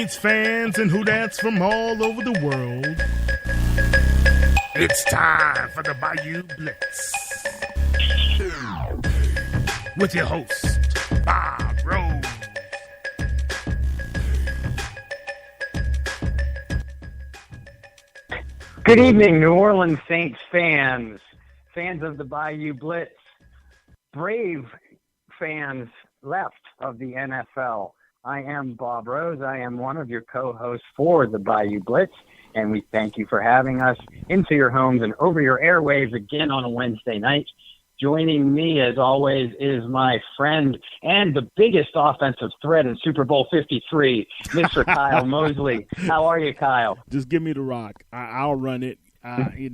Saints fans and Who Dats from all over the world. It's time for the Bayou Blitz with your host, Bob Rose. Good evening, New Orleans Saints fans of the Bayou Blitz, brave fans left of the NFL. I am Bob Rose. I am one of your co-hosts for the Bayou Blitz, and we thank you for having us into your homes and over your airwaves again on a Wednesday night. Joining me, as always, is my friend and the biggest offensive threat in Super Bowl 53, Mr. Kyle Mosley. How are you, Kyle? Just give me the rock. I'll run it. I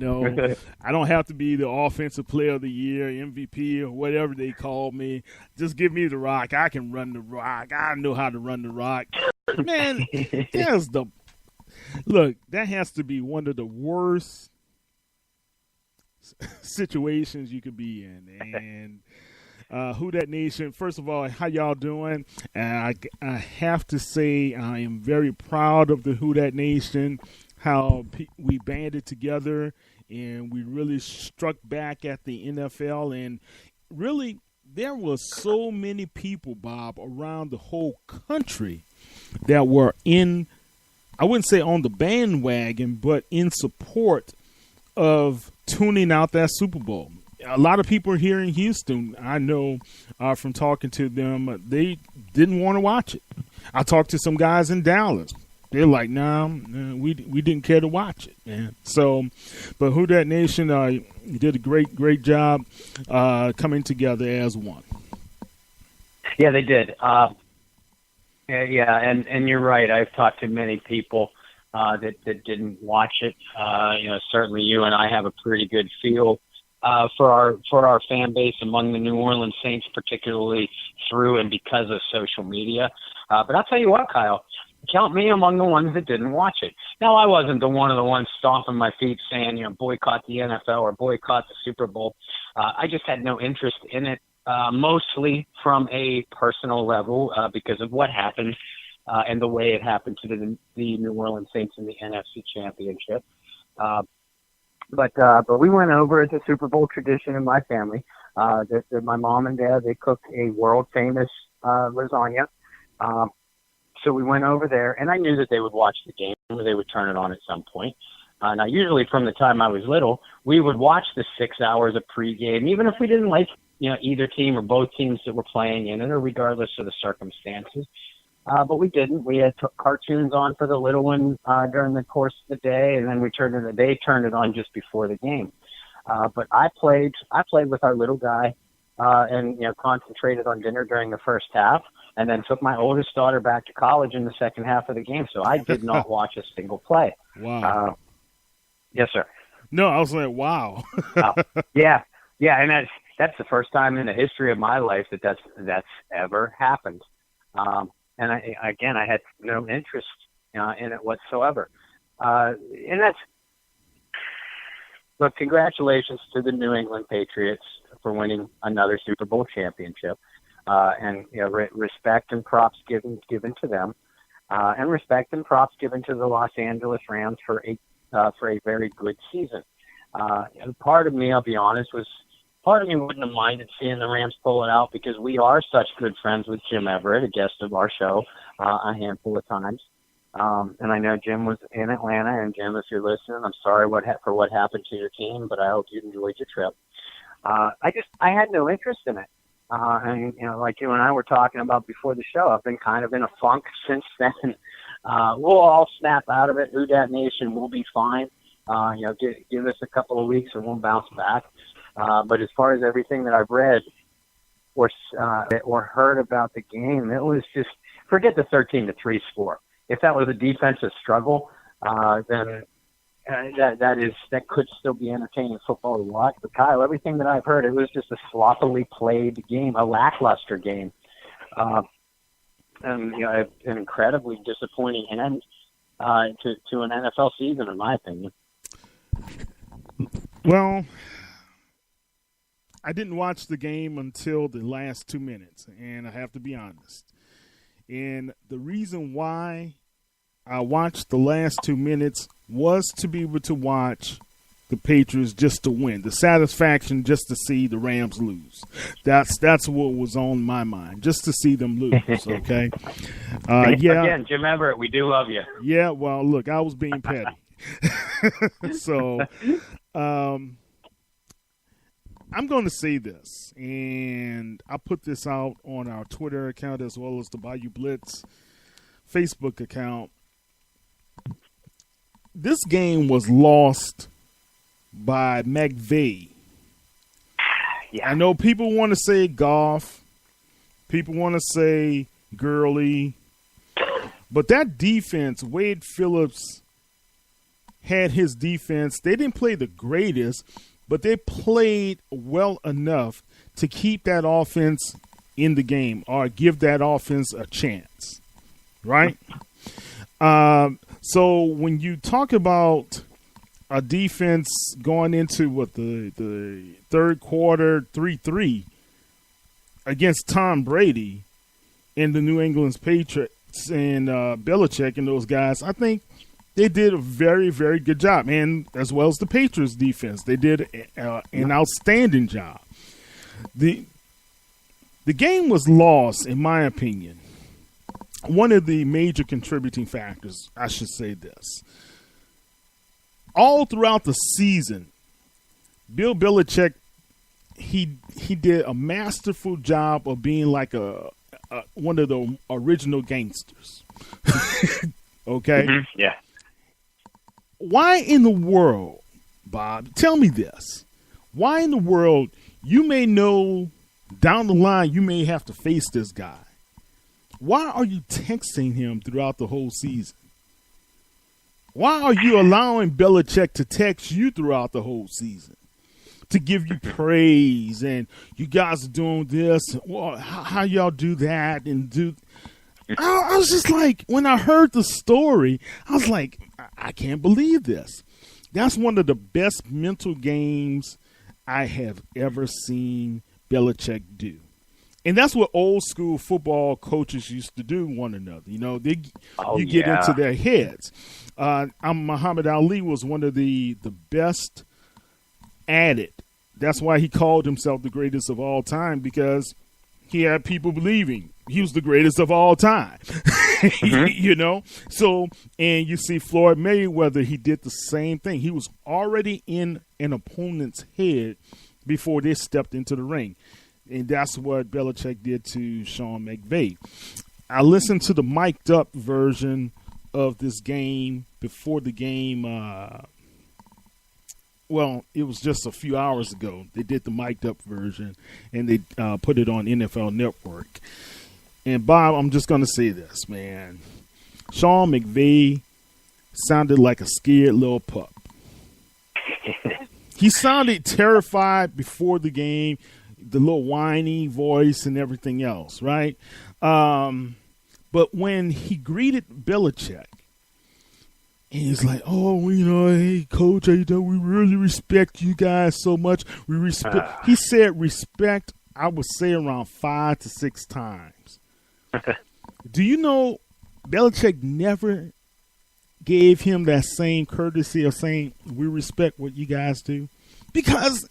don't have to be the offensive player of the year, MVP, or whatever they call me. Just give me the rock. I can run the rock. I know how to run the rock. Man, that has to be one of the worst situations you could be in. And Who Dat Nation, first of all, how y'all doing? I have to say I am very proud of the Who Dat Nation, how we banded together and we really struck back at the NFL. And really, there were so many people, Bob, around the whole country that were I wouldn't say on the bandwagon, but in support of tuning out that Super Bowl. A lot of people here in Houston, I know from talking to them, they didn't want to watch it. I talked to some guys in Dallas. They're like, nah, we didn't care to watch it, man. So, but Who Dat Nation did a great job coming together as one. Yeah, they did. And you're right. I've talked to many people that didn't watch it. Certainly you and I have a pretty good feel for our fan base among the New Orleans Saints, particularly through and because of social media. But I'll tell you what, Kyle, count me among the ones that didn't watch it. Now, I wasn't the ones stomping my feet saying, boycott the NFL or boycott the Super Bowl. I just had no interest in it, mostly from a personal level because of what happened and the way it happened to the New Orleans Saints in the NFC Championship. But we went over. It's a Super Bowl tradition in my family. That my mom and dad, they cooked a world-famous lasagna. So we went over there, and I knew that they would watch the game or they would turn it on at some point. Now, usually from the time I was little, we would watch the 6 hours of pregame, even if we didn't like either team or both teams that were playing in it, or regardless of the circumstances. But we didn't. We had cartoons on for the little one during the course of the day, and then they turned it on just before the game. But I played with our little guy and concentrated on dinner during the first half, and then took my oldest daughter back to college in the second half of the game. So I did not watch a single play. Wow. Yes, sir. No, I was like, wow. Yeah, and that's the first time in the history of my life that's ever happened. And I had no interest in it whatsoever. Look, congratulations to the New England Patriots for winning another Super Bowl championship. And respect and props given to them, and respect and props given to the Los Angeles Rams for a very good season. And part of me, I'll be honest, wouldn't have minded seeing the Rams pull it out because we are such good friends with Jim Everett, a guest of our show, a handful of times. And I know Jim was in Atlanta, and Jim, if you're listening, I'm sorry for what happened to your team, but I hope you enjoyed your trip. I had no interest in it. And like you and I were talking about before the show, I've been kind of in a funk since then. We'll all snap out of it. Who Dat Nation will be fine. Give us a couple of weeks and we'll bounce back. But as far as everything that I've read or heard about the game, it was just forget the 13-3 score. If that was a defensive struggle, then that could still be entertaining football to watch. But Kyle, everything that I've heard, it was just a sloppily played game, a lackluster game, and an incredibly disappointing end to an NFL season, in my opinion. Well, I didn't watch the game until the last 2 minutes, and I have to be honest. And the reason why I watched the last 2 minutes was to be able to watch the Patriots just to win. The satisfaction just to see the Rams lose. That's what was on my mind, just to see them lose, okay? Yeah. Again, Jim Everett, we do love you. Yeah, well, look, I was being petty. So I'm going to say this, and I put this out on our Twitter account as well as the Bayou Blitz Facebook account. This game was lost by McVay. Yeah. I know people want to say Goff, people want to say Gurley, but that defense, Wade Phillips had his defense. They didn't play the greatest, but they played well enough to keep that offense in the game or give that offense a chance, right? So when you talk about a defense going into the third quarter 3-3 against Tom Brady and the New England Patriots and Belichick and those guys, I think they did a very, very good job, and as well as the Patriots defense, they did an outstanding job. The game was lost, in my opinion. One of the major contributing factors, I should say this. All throughout the season, Bill Belichick, he did a masterful job of being like one of the original gangsters. Okay? Mm-hmm. Yeah. Why in the world, Bob, tell me this. Why in the world, you may know down the line you may have to face this guy. Why are you texting him throughout the whole season? Why are you allowing Belichick to text you throughout the whole season to give you praise and you guys are doing this? Well, how y'all do that and do? I was just like, when I heard the story, I was like, I can't believe this. That's one of the best mental games I have ever seen Belichick do. And that's what old school football coaches used to do one another. You know, you get into their heads. Muhammad Ali was one of the best at it. That's why he called himself the greatest of all time, because he had people believing he was the greatest of all time. Mm-hmm. You know? So, and you see Floyd Mayweather, he did the same thing. He was already in an opponent's head before they stepped into the ring. And that's what Belichick did to Sean McVay. I listened to the mic'd up version of this game before the game. Well, it was just a few hours ago. They did the mic'd up version, and they put it on NFL Network. And, Bob, I'm just going to say this, man. Sean McVay sounded like a scared little pup. He sounded terrified before the game. The little whiny voice and everything else, right? But when he greeted Belichick, and he's like, "Oh, you know, hey, Coach, how you doing? We really respect you guys so much. We respect." He said respect, I would say, around 5 to 6 times. Do you know Belichick never gave him that same courtesy of saying, "We respect what you guys do"? Because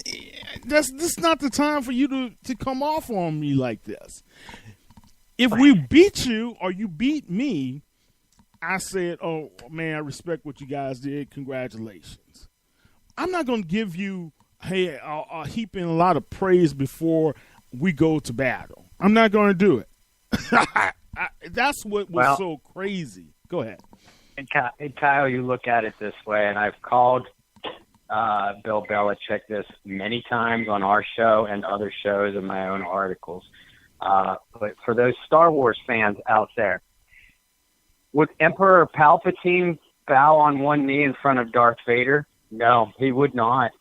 this is not the time for you to come off on me like this. If we beat you or you beat me, I said, "Oh, man, I respect what you guys did. Congratulations." I'm not going to give you heaping a lot of praise before we go to battle. I'm not going to do it. That's what was so crazy. Go ahead. And Kyle, you look at it this way, and I've called Bill Belichick this many times on our show and other shows and my own articles. But for those Star Wars fans out there, would Emperor Palpatine bow on one knee in front of Darth Vader? No, he would not.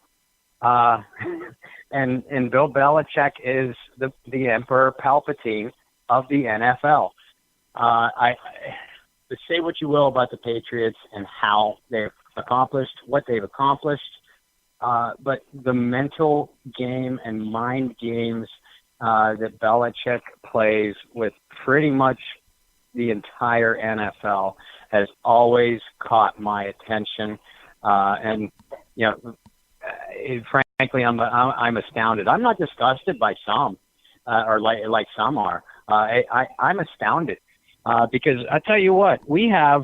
And Bill Belichick is the Emperor Palpatine of the NFL. Say what you will about the Patriots and how they've accomplished what they've accomplished, but the mental game and mind games that Belichick plays with pretty much the entire NFL has always caught my attention. And, you know, frankly, I'm astounded. I'm not disgusted by some, or like some are. I'm astounded because I tell you what, we have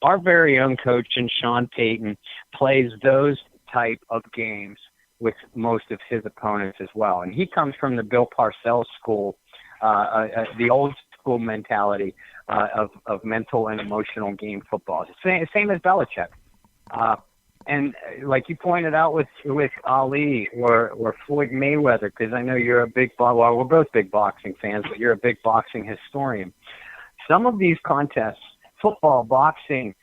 our very own coach, and Sean Payton plays those type of games with most of his opponents as well. And he comes from the Bill Parcells school, the old school mentality of mental and emotional game football. Same as Belichick. And like you pointed out with Ali or Floyd Mayweather, because I know you're a well, we're both big boxing fans, but you're a big boxing historian. Some of these contests, football, boxing,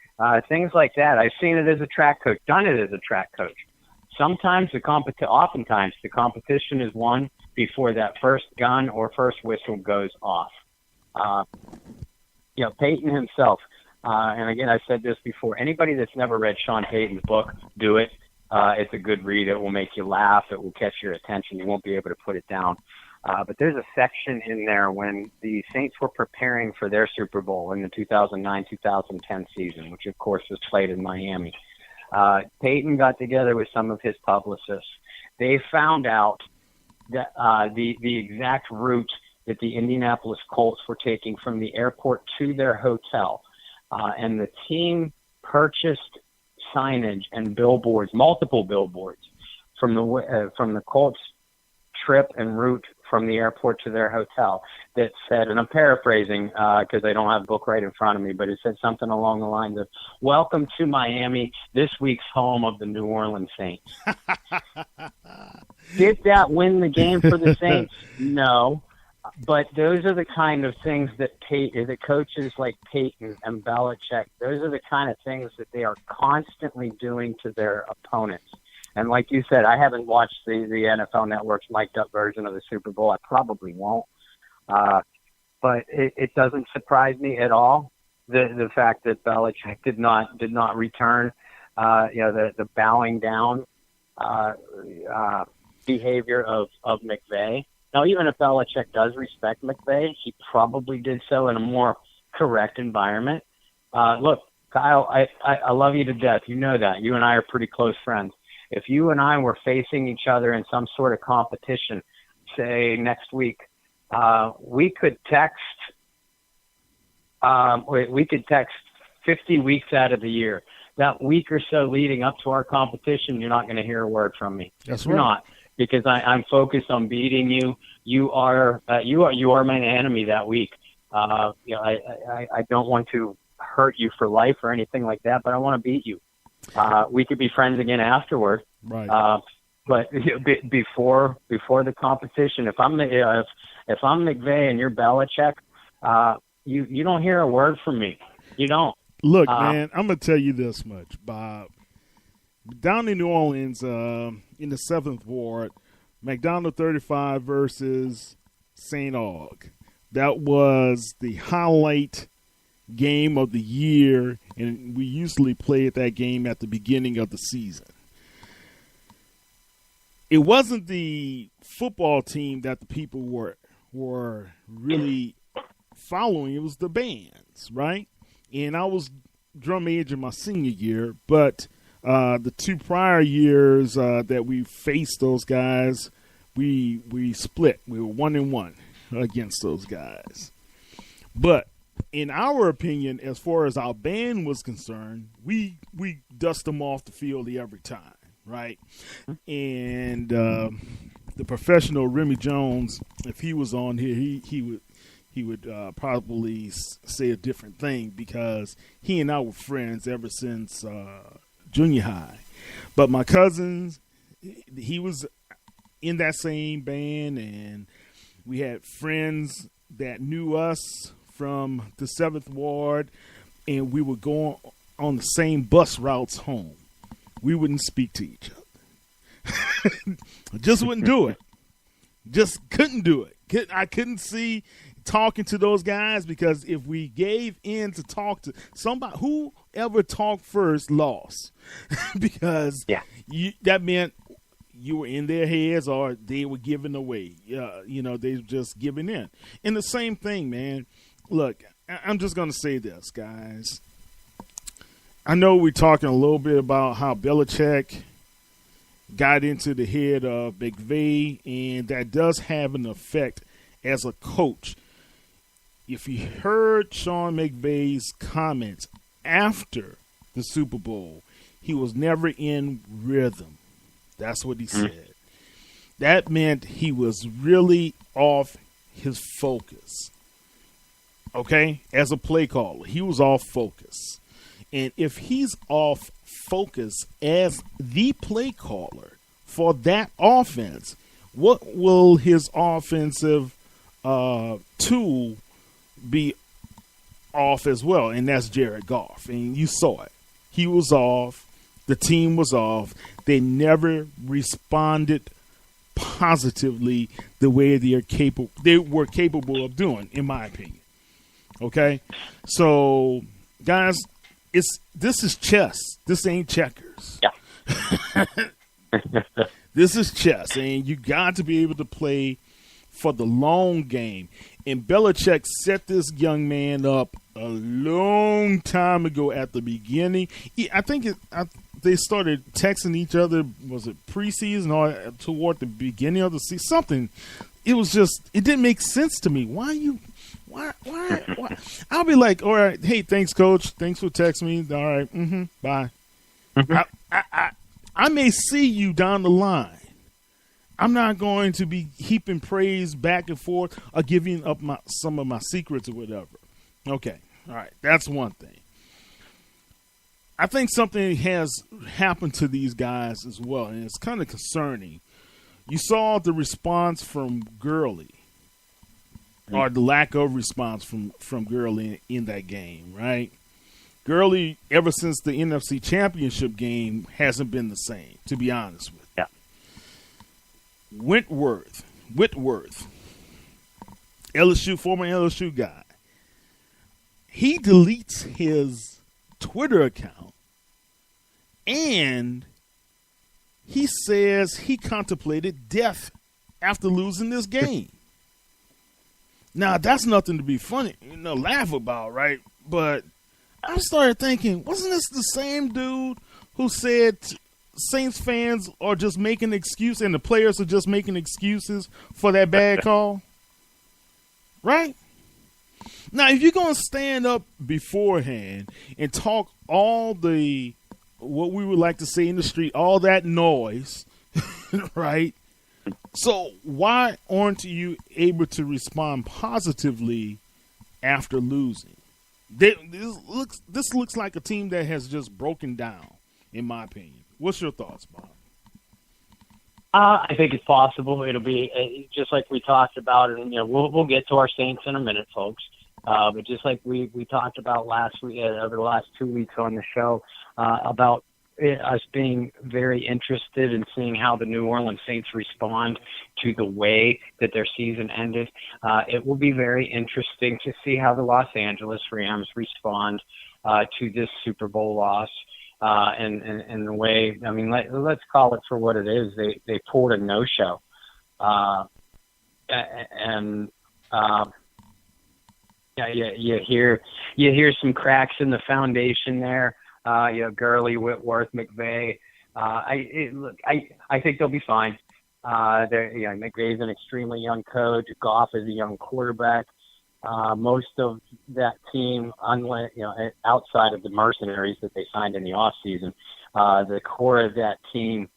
things like that, I've seen it as a track coach, done it as a track coach. Oftentimes the competition is won before that first gun or first whistle goes off. You know, Peyton himself, and again, I said this before, anybody that's never read Sean Payton's book, do it. It's a good read. It will make you laugh. It will catch your attention. You won't be able to put it down. But there's a section in there when the Saints were preparing for their Super Bowl in the 2009-2010 season, which of course was played in Miami. Peyton got together with some of his publicists. They found out that the exact route that the Indianapolis Colts were taking from the airport to their hotel. And the team purchased signage and billboards, multiple billboards, from the Colts trip and route from the airport to their hotel that said, and I'm paraphrasing because I don't have a book right in front of me, but it said something along the lines of, "Welcome to Miami, this week's home of the New Orleans Saints." Did that win the game for the Saints? No. But those are the kind of things that the coaches like Peyton and Belichick, those are the kind of things that they are constantly doing to their opponents. And like you said, I haven't watched the NFL Network's mic'd up version of the Super Bowl. I probably won't. But it doesn't surprise me at all, the fact that Belichick did not return, the bowing down behavior of McVay. Now, even if Belichick does respect McVay, he probably did so in a more correct environment. Look, Kyle, I love you to death. You know that. You and I are pretty close friends. If you and I were facing each other in some sort of competition, say next week, we could text 50 weeks out of the year. That week or so leading up to our competition, you're not going to hear a word from me. That's right. Not. Because I'm focused on beating you. You are my enemy that week. I don't want to hurt you for life or anything like that, but I want to beat you. We could be friends again afterward. Right. But before the competition, if I'm McVay and you're Belichick, you don't hear a word from me. You don't. Look, man, I'm gonna tell you this much, Bob. Down in New Orleans, in the 7th Ward, McDonald 35 versus St. Aug. That was the highlight game of the year, and we usually play at that game at the beginning of the season. It wasn't the football team that the people were really following. It was the bands, right? And I was drum major my senior year, but the 2 prior years that we faced those guys, we split. We were 1-1 against those guys. But in our opinion, as far as our band was concerned, we dust them off the field every time, right? And the professional Remy Jones, if he was on here, he would probably say a different thing because he and I were friends ever since junior high. But my cousins, he was in that same band, and we had friends that knew us from the 7th Ward, and we would go on the same bus routes home. We wouldn't speak to each other. Just wouldn't do it. Just couldn't do it. I couldn't see talking to those guys, because if we gave in to talk to somebody, whoever talked first lost. Because that meant you were in their heads or they were giving away. They were just giving in. And the same thing, man. Look, I'm just going to say this, guys. I know we're talking a little bit about how Belichick got into the head of McVay, and that does have an effect as a coach. If you heard Sean McVay's comments after the Super Bowl, he was never in rhythm. That's what he said. That meant he was really off his focus. Okay? As a play caller, he was off focus. And if he's off focus as the play caller for that offense, what will his offensive tool be off as well? And that's Jared Goff. And you saw it. He was off. The team was off. They never responded positively the way they were capable of doing, in my opinion. Okay? So, guys, this is chess. This ain't checkers. Yeah. This is chess, and you got to be able to play for the long game. And Belichick set this young man up a long time ago at the beginning. I think they started texting each other, was it preseason or toward the beginning of the season? Something. It was just, it didn't make sense to me. Why? I'll be like, all right, hey, thanks, coach. Thanks for texting me. All right, bye. I may see you down the line. I'm not going to be heaping praise back and forth or giving up some of my secrets or whatever. Okay, all right, that's one thing. I think something has happened to these guys as well, and it's kind of concerning. You saw the response from Gurley, or the lack of response from Gurley in that game, right? Gurley, ever since the NFC Championship game, hasn't been the same, to be honest with you. Yeah. Whitworth, LSU, former LSU guy, he deletes his Twitter account, and he says he contemplated death after losing this game. Now, that's nothing to be funny, laugh about, right? But I started thinking, wasn't this the same dude who said Saints fans are just making excuses and the players are just making excuses for that bad call? Right? Now, if you're going to stand up beforehand and talk all the, what we would like to say in the street, all that noise, right? So why aren't you able to respond positively after losing? This looks like a team that has just broken down, in my opinion. What's your thoughts, Bob? I think it's possible. It'll be just like we talked about, and we'll get to our Saints in a minute, folks. But just like we talked about last week, over the last 2 weeks on the show, about us being very interested in seeing how the New Orleans Saints respond to the way that their season ended. It will be very interesting to see how the Los Angeles Rams respond to this Super Bowl loss. And the way, I mean, let's call it for what it is. They pulled a no-show. You hear some cracks in the foundation there. Gurley, Whitworth, McVay. I think they'll be fine. McVay's an extremely young coach. Goff is a young quarterback. Most of that team, outside of the mercenaries that they signed in the offseason, the core of that team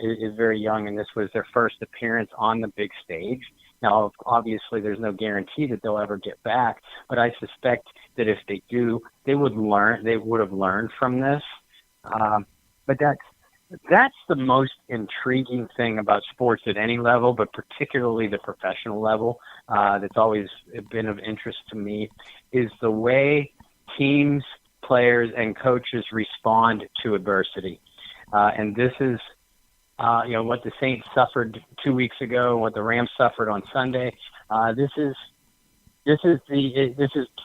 is very young, and this was their first appearance on the big stage. Now, obviously, there's no guarantee that they'll ever get back, but I suspect that if they do, they would have learned from this. But that's the most intriguing thing about sports at any level, but particularly the professional level, that's always been of interest to me, is the way teams, players, and coaches respond to adversity. And this is what the Saints suffered 2 weeks ago, what the Rams suffered on Sunday. This is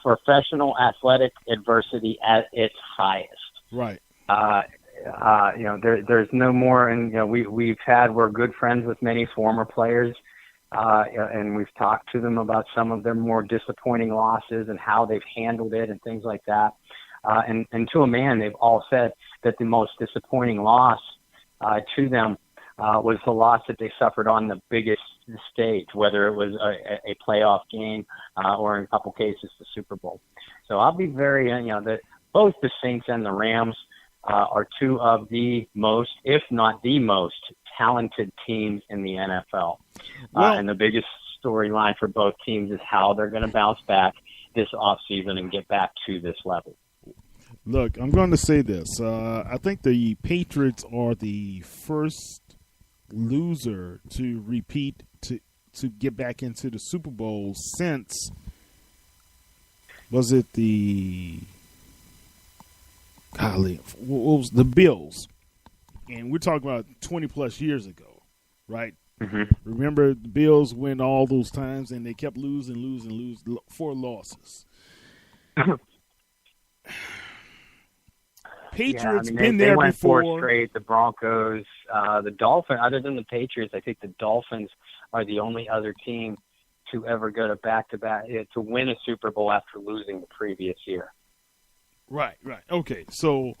professional athletic adversity at its highest. Right. There's no more, and we're good friends with many former players, and we've talked to them about some of their more disappointing losses and how they've handled it and things like that. And to a man, they've all said that the most disappointing loss to them was the loss that they suffered on the biggest stage, whether it was a playoff game or in a couple cases the Super Bowl. So I'll be very, both the Saints and the Rams are two of the most, if not the most, talented teams in the NFL. And the biggest storyline for both teams is how they're going to bounce back this offseason and get back to this level. Look, I'm going to say this. I think the Patriots are the first loser to repeat to get back into the Super Bowl since, was it the what was the Bills? And we're talking about 20 plus years ago, right? Mm-hmm. Remember, the Bills win all those times, and they kept losing, 4 losses. Patriots been there they went before. 4 straight. The Broncos, the Dolphins. Other than the Patriots, I think the Dolphins are the only other team to ever go to back-to-back to win a Super Bowl after losing the previous year. Right. Okay, so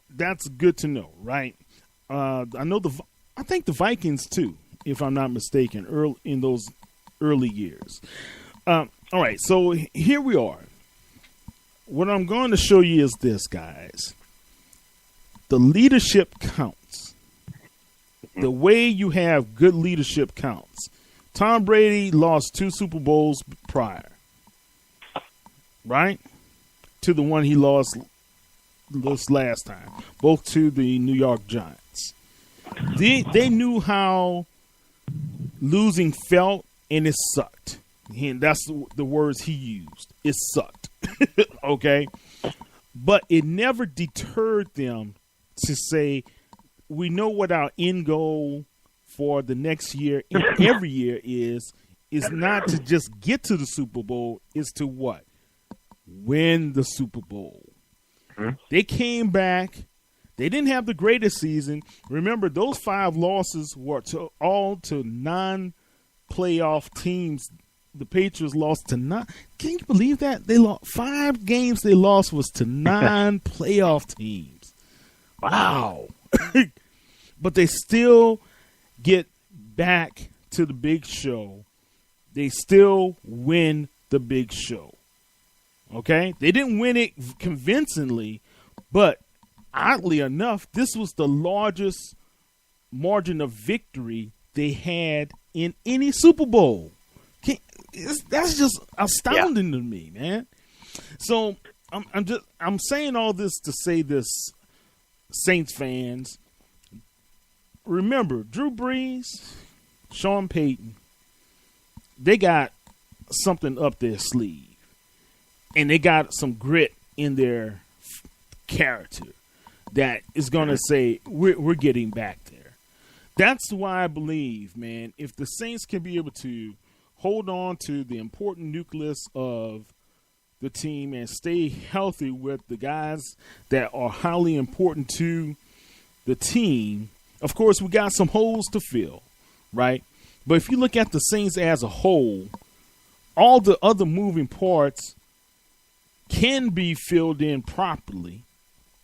that's good to know, right? I think the Vikings too, if I'm not mistaken, in those early years. All right, so here we are. What I'm going to show you is this, guys. The leadership counts. The way you have good leadership counts. Tom Brady lost 2 Super Bowls prior, right? To the one he lost this last time, both to the New York Giants. They knew how losing felt, and it sucked. And that's the words he used. It sucked. Okay? But it never deterred them to say, we know what our end goal for the next year and every year is not to just get to the Super Bowl, is to what? Win the Super Bowl. Mm-hmm. They came back. They didn't have the greatest season. Remember, those 5 losses were all to non-playoff teams. The Patriots lost to 9. Can you believe that? They lost 5 games. They lost was to non-playoff teams. Wow. But they still get back to the big show. They still win the big show. Okay? They didn't win it convincingly, but oddly enough, this was the largest margin of victory they had in any Super Bowl. That's just astounding to me, man. So I'm saying all this to say this, Saints fans. Remember, Drew Brees, Sean Payton, they got something up their sleeve, and they got some grit in their character that is going to say we're getting back there. That's why I believe, man, if the Saints can be able to hold on to the important nucleus of the team and stay healthy with the guys that are highly important to the team. Of course, we got some holes to fill, right? But if you look at the Saints as a whole, all the other moving parts can be filled in properly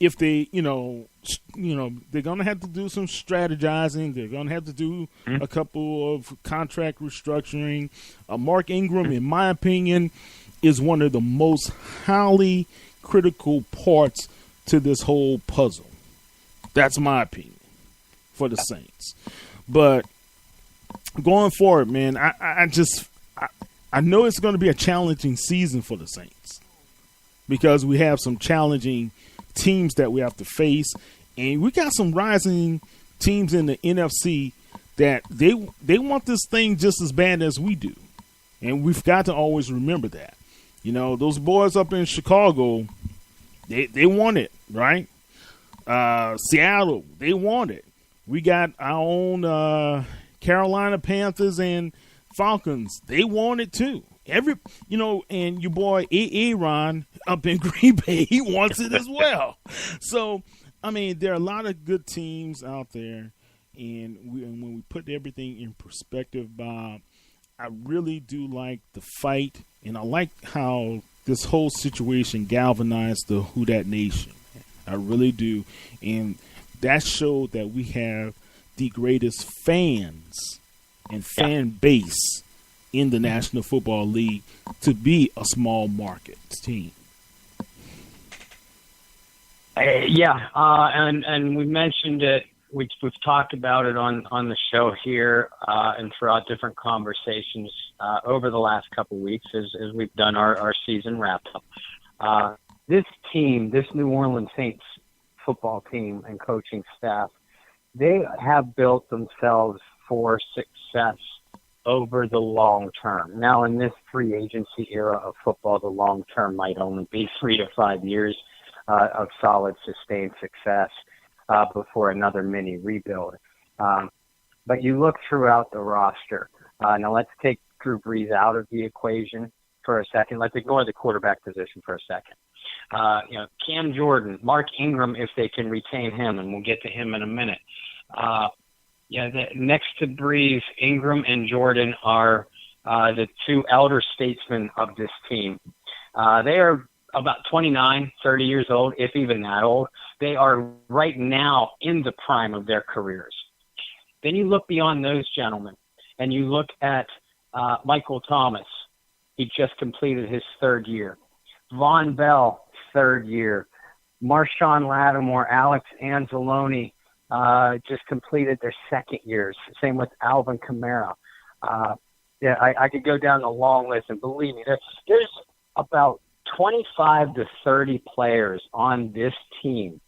if they, they're going to have to do some strategizing. They're going to have to do a couple of contract restructuring. Mark Ingram, in my opinion, is one of the most highly critical parts to this whole puzzle. That's my opinion for the Saints. But going forward, man, I know it's going to be a challenging season for the Saints because we have some challenging teams that we have to face, and we got some rising teams in the NFC that they want this thing just as bad as we do, and we've got to always remember that. Those boys up in Chicago, they want it, right? Seattle, they want it. We got our own Carolina Panthers and Falcons. They want it too. And your boy Aaron up in Green Bay, he wants it as well. So, there are a lot of good teams out there, and when we put everything in perspective, Bob, I really do like the fight, and I like how this whole situation galvanized the Who Dat Nation. I really do. And that showed that we have the greatest fans and fan base in the National Football League to be a small market team. And we mentioned it. We've talked about it on the show here and throughout different conversations over the last couple of weeks as we've done our season wrap-up. This team, this New Orleans Saints football team and coaching staff, they have built themselves for success over the long term. Now, in this free agency era of football, the long term might only be 3 to 5 years of solid, sustained success before another mini rebuild. But you look throughout the roster. Now, let's take Drew Brees out of the equation for a second. Let's ignore the quarterback position for a second. Cam Jordan, Mark Ingram, if they can retain him, and we'll get to him in a minute. Next to Brees, Ingram and Jordan are the two elder statesmen of this team. They are about 29, 30 years old, if even that old. They are right now in the prime of their careers. Then you look beyond those gentlemen, and you look at Michael Thomas. He just completed his third year. Von Bell, third year. Marshawn Lattimore, Alex Anzalone just completed their second years. Same with Alvin Kamara. I could go down the long list, and believe me, there's about 25 to 30 players on this team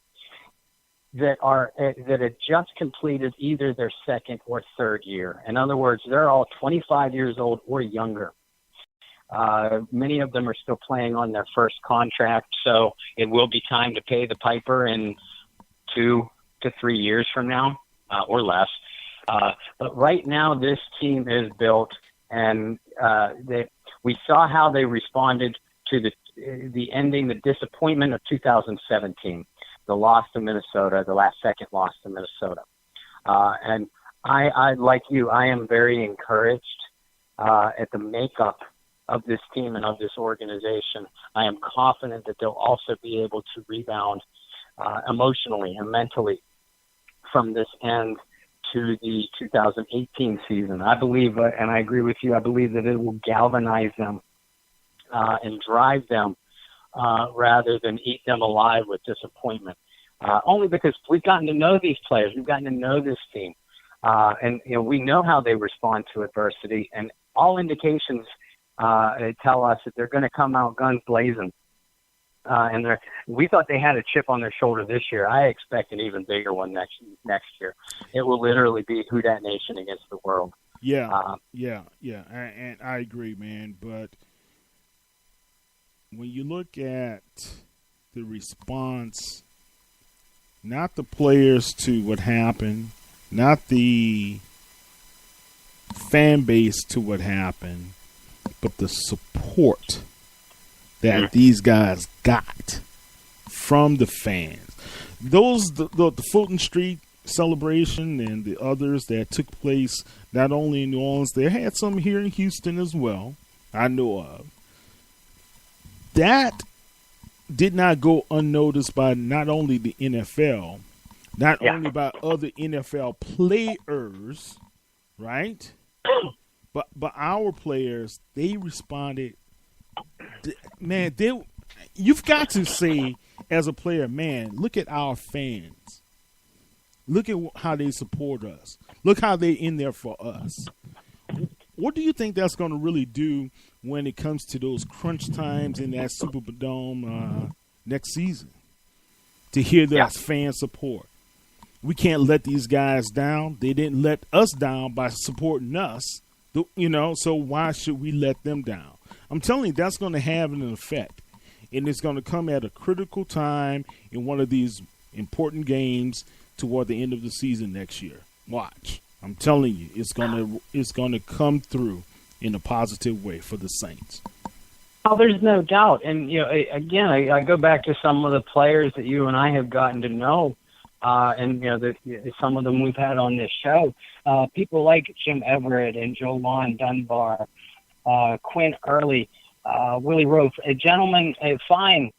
that had just completed either their second or third year. In other words, they're all 25 years old or younger. Many of them are still playing on their first contract, so it will be time to pay the piper in 2 to 3 years from now, or less. But right now, this team is built, and we saw how they responded to the ending, the disappointment of 2017, the loss to Minnesota, the last second loss to Minnesota. And I, like you, I am very encouraged at the makeup of this team and of this organization. I am confident that they'll also be able to rebound emotionally and mentally from this end to the 2018 season. I believe, and I agree with you, I believe that it will galvanize them and drive them rather than eat them alive with disappointment. Only because we've gotten to know these players, we've gotten to know this team, and we know how they respond to adversity, and all indications tell us that they're going to come out guns blazing. And we thought they had a chip on their shoulder this year. I expect an even bigger one next year. It will literally be Who Dat Nation against the world. Yeah. And I agree, man. But when you look at the response, not the players to what happened, not the fan base to what happened, but the support that these guys got from the fans. The Fulton Street celebration and the others that took place not only in New Orleans, they had some here in Houston as well, I know of. That did not go unnoticed by not only the NFL, not only by other NFL players, right? But our players, they responded. Man, you've got to say as a player, man, look at our fans. Look at how they support us. Look how they're in there for us. What do you think that's going to really do when it comes to those crunch times in that Superdome next season? To hear that fan support. We can't let these guys down. They didn't let us down by supporting us. So why should we let them down? I'm telling you, that's going to have an effect. And it's going to come at a critical time in one of these important games toward the end of the season next year. Watch. I'm telling you, it's going to come through in a positive way for the Saints. Oh, there's no doubt. And, again, I go back to some of the players that you and I have gotten to know. Some of them we've had on this show. People like Jim Everett and Jolan Dunbar, Quinn Early. Willie Roaf, a gentleman, a fine,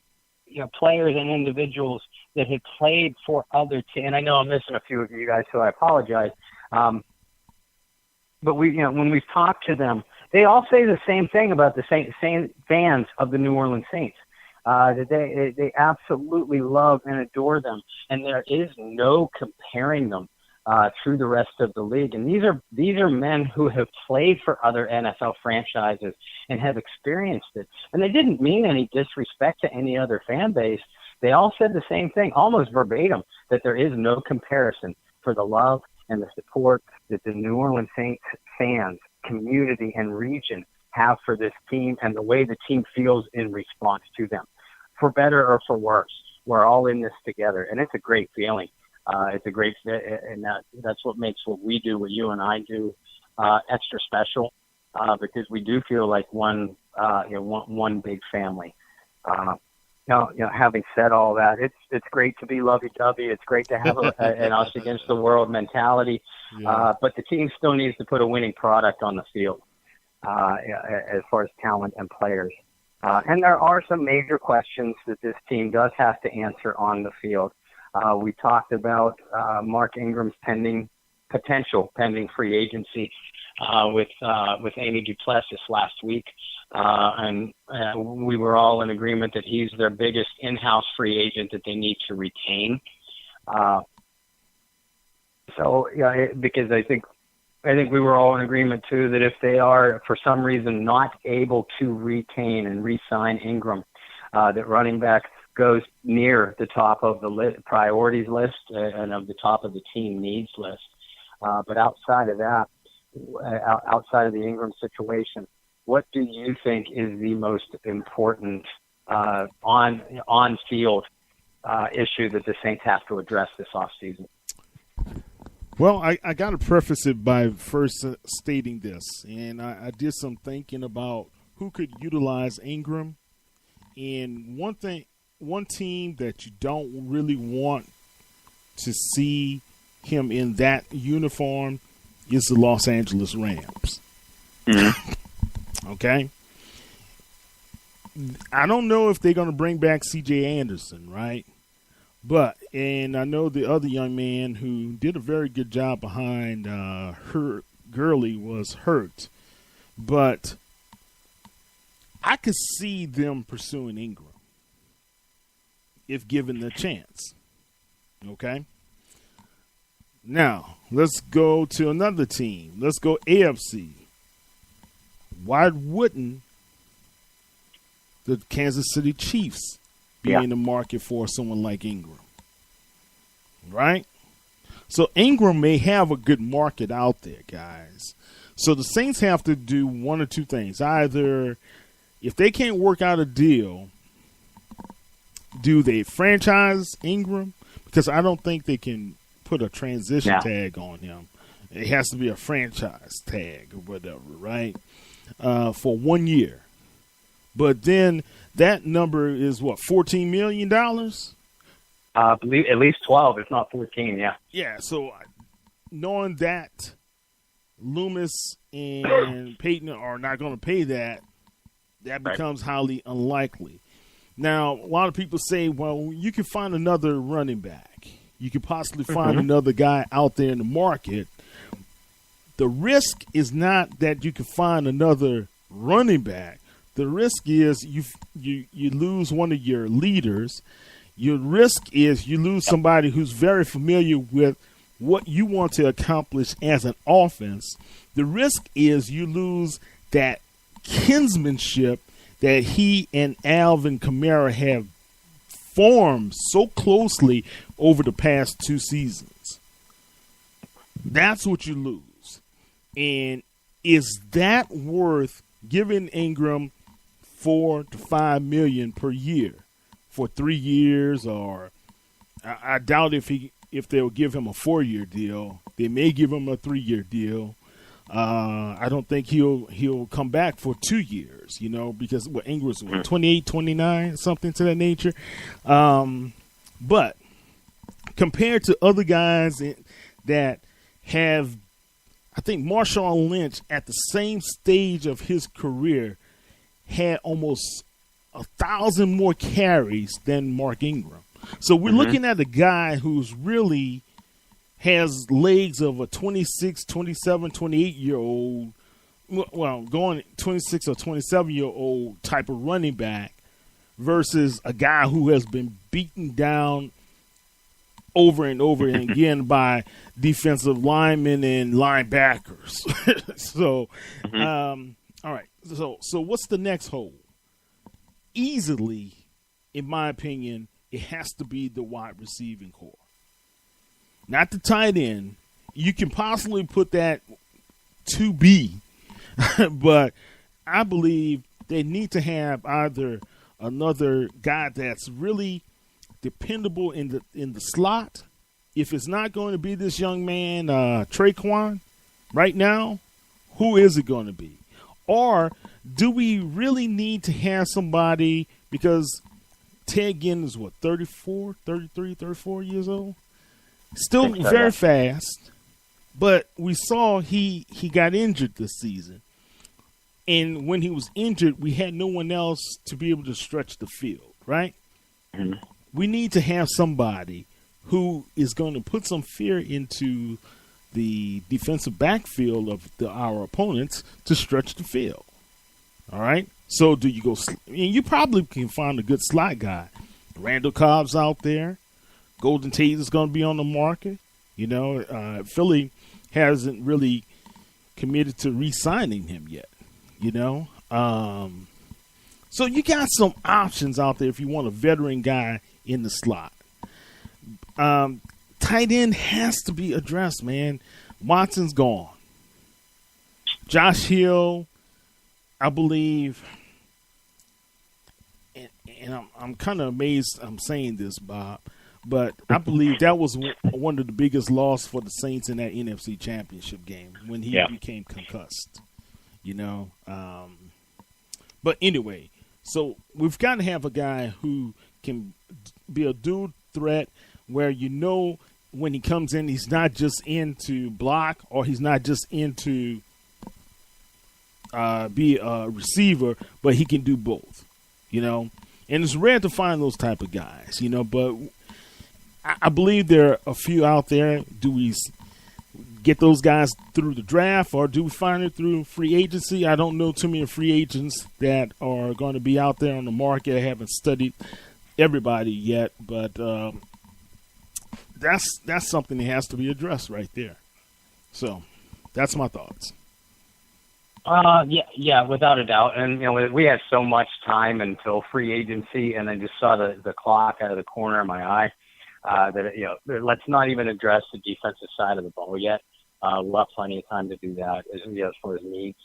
players and individuals that had played for other teams. And I know I'm missing a few of you guys, so I apologize. But when we've talked to them, they all say the same thing about the same fans of the New Orleans Saints. That they absolutely love and adore them, and there is no comparing them through the rest of the league. And these are men who have played for other NFL franchises and have experienced it. And they didn't mean any disrespect to any other fan base. They all said the same thing, almost verbatim, that there is no comparison for the love and the support that the New Orleans Saints fans, community, and region have for this team and the way the team feels in response to them. For better or for worse, we're all in this together, and it's a great feeling. It's a great, and that's what makes what we do, what you and I do, extra special, because we do feel like one big family. Having said all that, it's great to be lovey-dovey. It's great to have an us against the world mentality, but the team still needs to put a winning product on the field as far as talent and players. And there are some major questions that this team does have to answer on the field. We talked about Mark Ingram's pending free agency with Amy Duplessis last week, and we were all in agreement that he's their biggest in-house free agent that they need to retain. Because I think we were all in agreement too that if they are for some reason not able to retain and re-sign Ingram, that running back goes near the top of the priorities list and of the top of the team needs list. But outside of that, outside of the Ingram situation, what do you think is the most important on-field issue that the Saints have to address this offseason? Well, I got to preface it by first stating this, and I did some thinking about who could utilize Ingram. And one team that you don't really want to see him in that uniform is the Los Angeles Rams. Mm-hmm. Okay? I don't know if they're going to bring back C.J. Anderson, right? And I know the other young man who did a very good job behind Gurley was hurt. But I could see them pursuing Ingram if given the chance. Okay? Now, let's go to another team. Let's go AFC. Why wouldn't the Kansas City Chiefs be in the market for someone like Ingram? Right? So Ingram may have a good market out there, guys. So the Saints have to do one or two things. Either, if they can't work out a deal, do they franchise Ingram? Because I don't think they can put a transition tag on him. It has to be a franchise tag or whatever, right? For 1 year. But then that number is what, $14 million? I believe at least 12, if not 14, yeah. Yeah, so knowing that Loomis and Peyton are not going to pay that becomes highly unlikely. Now, a lot of people say, well, you can find another running back. You could possibly find another guy out there in the market. The risk is not that you can find another running back. The risk is you lose one of your leaders. Your risk is you lose somebody who's very familiar with what you want to accomplish as an offense. The risk is you lose that kinsmanship that he and Alvin Kamara have formed so closely over the past 2 seasons. That's what you lose. And is that worth giving Ingram $4 to $5 million per year for 3 years? Or I doubt if they'll give him a 4-year deal. They may give him a 3-year deal. I don't think he'll come back for 2 years, because Ingram's 28, 29, something to that nature. But compared to other guys that have, I think Marshawn Lynch at the same stage of his career had almost 1,000 more carries than Mark Ingram. So we're looking at a guy who's really has legs of a 26, 27, 28-year-old, well, going 26 or 27-year-old type of running back versus a guy who has been beaten down over and over and again by defensive linemen and linebackers. So, all right. So what's the next hole? Easily, in my opinion, it has to be the wide receiving core. Not the tight end. You can possibly put that to B, but I believe they need to have either another guy that's really dependable in the slot. If it's not going to be this young man, Traquan, right now, who is it going to be? Or do we really need to have somebody, because Ted Ginn is 34 years old? Still very fast, but we saw he got injured this season. And when he was injured, we had no one else to be able to stretch the field, right? Mm-hmm. We need to have somebody who is going to put some fear into the defensive backfield of our opponents to stretch the field. All right? So do you go – you probably can find a good slot guy. Randall Cobb's out there. Golden Tate is going to be on the market. You know, Philly hasn't really committed to re-signing him yet, you know. So you got some options out there if you want a veteran guy in the slot. Tight end has to be addressed, man. Watson's gone. Josh Hill, I believe, and I'm kind of amazed I'm saying this, Bob, but I believe that was one of the biggest losses for the Saints in that NFC Championship game when he became concussed, you know. But anyway, so we've got to have a guy who can be a dual threat where you know when he comes in, he's not just into block or he's not just into be a receiver, but he can do both, you know. And it's rare to find those type of guys, you know, but I believe there are a few out there. Do we get those guys through the draft or do we find it through free agency? I don't know too many free agents that are going to be out there on the market. I haven't studied everybody yet, but that's something that has to be addressed right there. So that's my thoughts. Yeah, without a doubt. And, you know, we have so much time until free agency, and I just saw the clock out of the corner of my eye, that, you know, let's not even address the defensive side of the ball yet. We'll have plenty of time to do that as far as needs.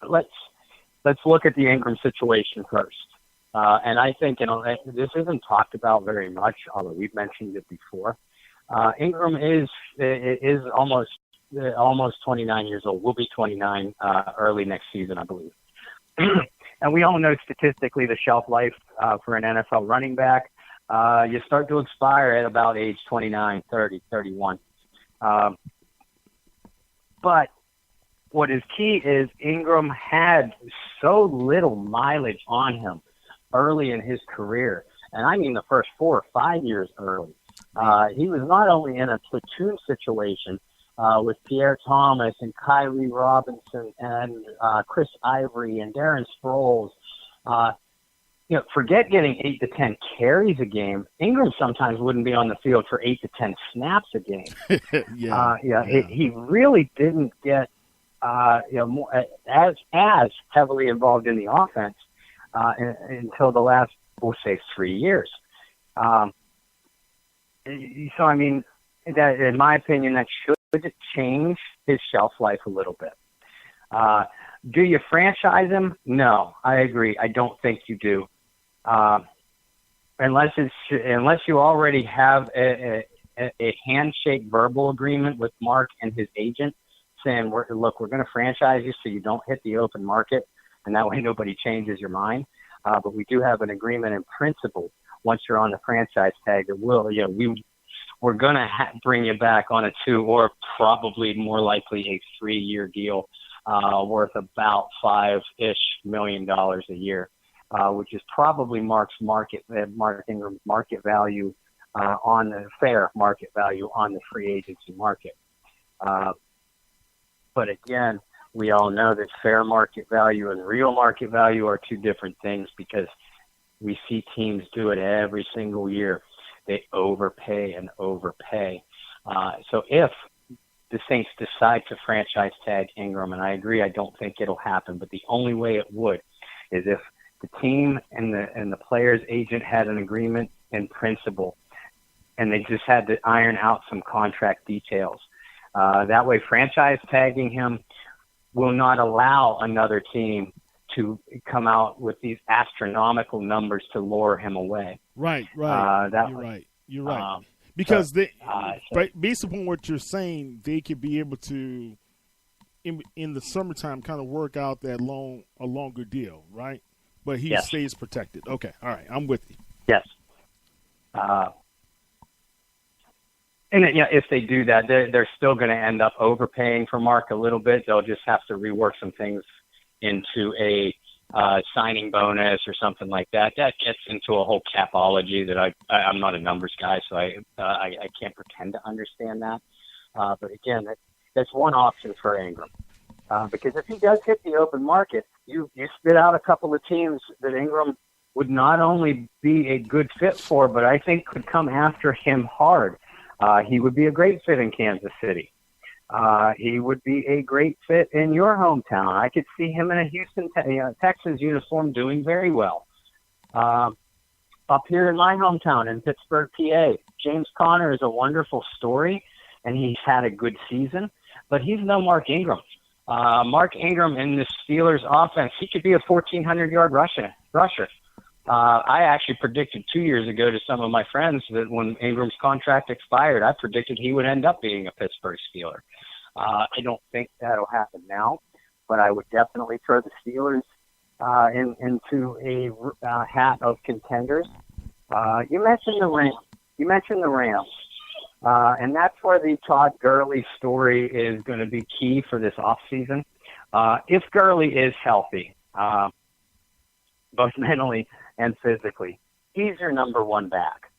Let's look at the Ingram situation first. And I think, you know, this isn't talked about very much, although we've mentioned it before. Ingram is almost 29 years old. Will be 29 early next season, I believe. And we all know statistically the shelf life for an NFL running back, you start to expire at about age 29, 30, 31. But what is key is Ingram had so little mileage on him early in his career. And I mean the first 4 or 5 years early. He was not only in a platoon situation with Pierre Thomas and Kyrie Robinson and Chris Ivory and Darren Sproles. You know, forget getting 8 to 10 carries a game. Ingram sometimes wouldn't be on the field for 8 to 10 snaps a game. He really didn't get more, as heavily involved in the offense until the last, we'll say, 3 years. So I mean, that in my opinion, that should change his shelf life a little bit. Do you franchise him? No, I agree. I don't think you do. Unless you already have a handshake verbal agreement with Mark and his agent saying, we're going to franchise you so you don't hit the open market, and that way nobody changes your mind. But we do have an agreement in principle once you're on the franchise tag that we're going to bring you back on a 2 or probably more likely a 3-year deal worth about $5-ish million a year, which is probably Mark Ingram's market value on the fair market value on the free agency market. But again, we all know that fair market value and real market value are two different things, because we see teams do it every single year. They overpay and overpay. So if the Saints decide to franchise tag Ingram, and I agree, I don't think it'll happen, but the only way it would is if the team and the player's agent had an agreement in principle, and they just had to iron out some contract details. That way, franchise tagging him will not allow another team to come out with these astronomical numbers to lure him away. Right. You're right. Because based upon what you're saying, they could be able to, in the summertime, kind of work out a longer deal, right? But he stays protected. Okay, all right, I'm with you. Yes. And if they do that, they're still going to end up overpaying for Mark a little bit. They'll just have to rework some things into a signing bonus or something like that. That gets into a whole capology that I'm not a numbers guy, so I can't pretend to understand that. But again, that's one option for Ingram. Because if he does hit the open market, you spit out a couple of teams that Ingram would not only be a good fit for, but I think could come after him hard. He would be a great fit in Kansas City. He would be a great fit in your hometown. I could see him in a Houston, Texas uniform doing very well. Up here in my hometown in Pittsburgh, PA, James Conner is a wonderful story, and he's had a good season, but he's no Mark Ingram. Mark Ingram in the Steelers offense, he could be a 1,400-yard rusher. I actually predicted 2 years ago to some of my friends that when Ingram's contract expired, I predicted he would end up being a Pittsburgh Steeler. I don't think that'll happen now, but I would definitely throw the Steelers into a hat of contenders. You mentioned the Rams. And that's where the Todd Gurley story is going to be key for this offseason. If Gurley is healthy, both mentally and physically, he's your number one back.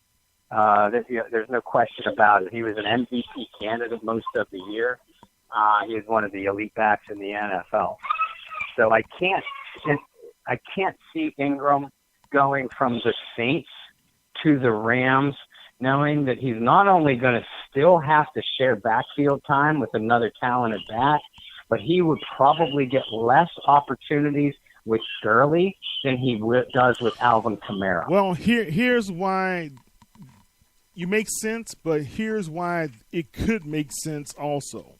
There's no question about it. He was an MVP candidate most of the year. He was one of the elite backs in the NFL. So I can't see Ingram going from the Saints to the Rams, knowing that he's not only going to still have to share backfield time with another talented back, but he would probably get less opportunities with Gurley than he does with Alvin Kamara. Well, here's why you make sense, but here's why it could make sense also.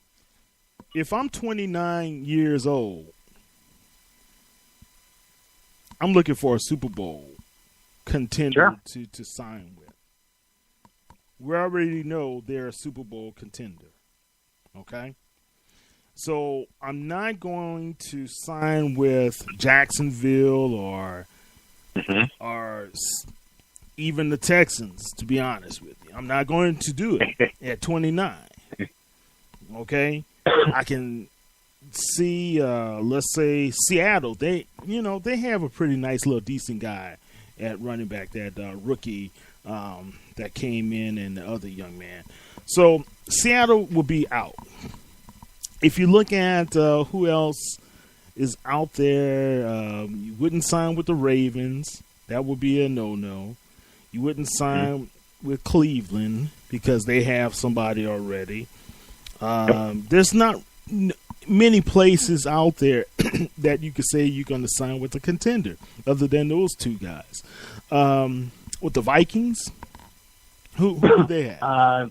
If I'm 29 years old, I'm looking for a Super Bowl contender to sign with. We already know they're a Super Bowl contender, okay? So I'm not going to sign with Jacksonville or even the Texans, to be honest with you. I'm not going to do it at 29, okay? I can see, let's say, Seattle. They have a pretty nice little decent guy at running back, that rookie that came in, and the other young man. So Seattle will be out. If you look at who else is out there, you wouldn't sign with the Ravens. That would be a no-no. You wouldn't sign with Cleveland because they have somebody already. There's not many places out there that you could say you're going to sign with a contender other than those two guys. With the Vikings, who do they have?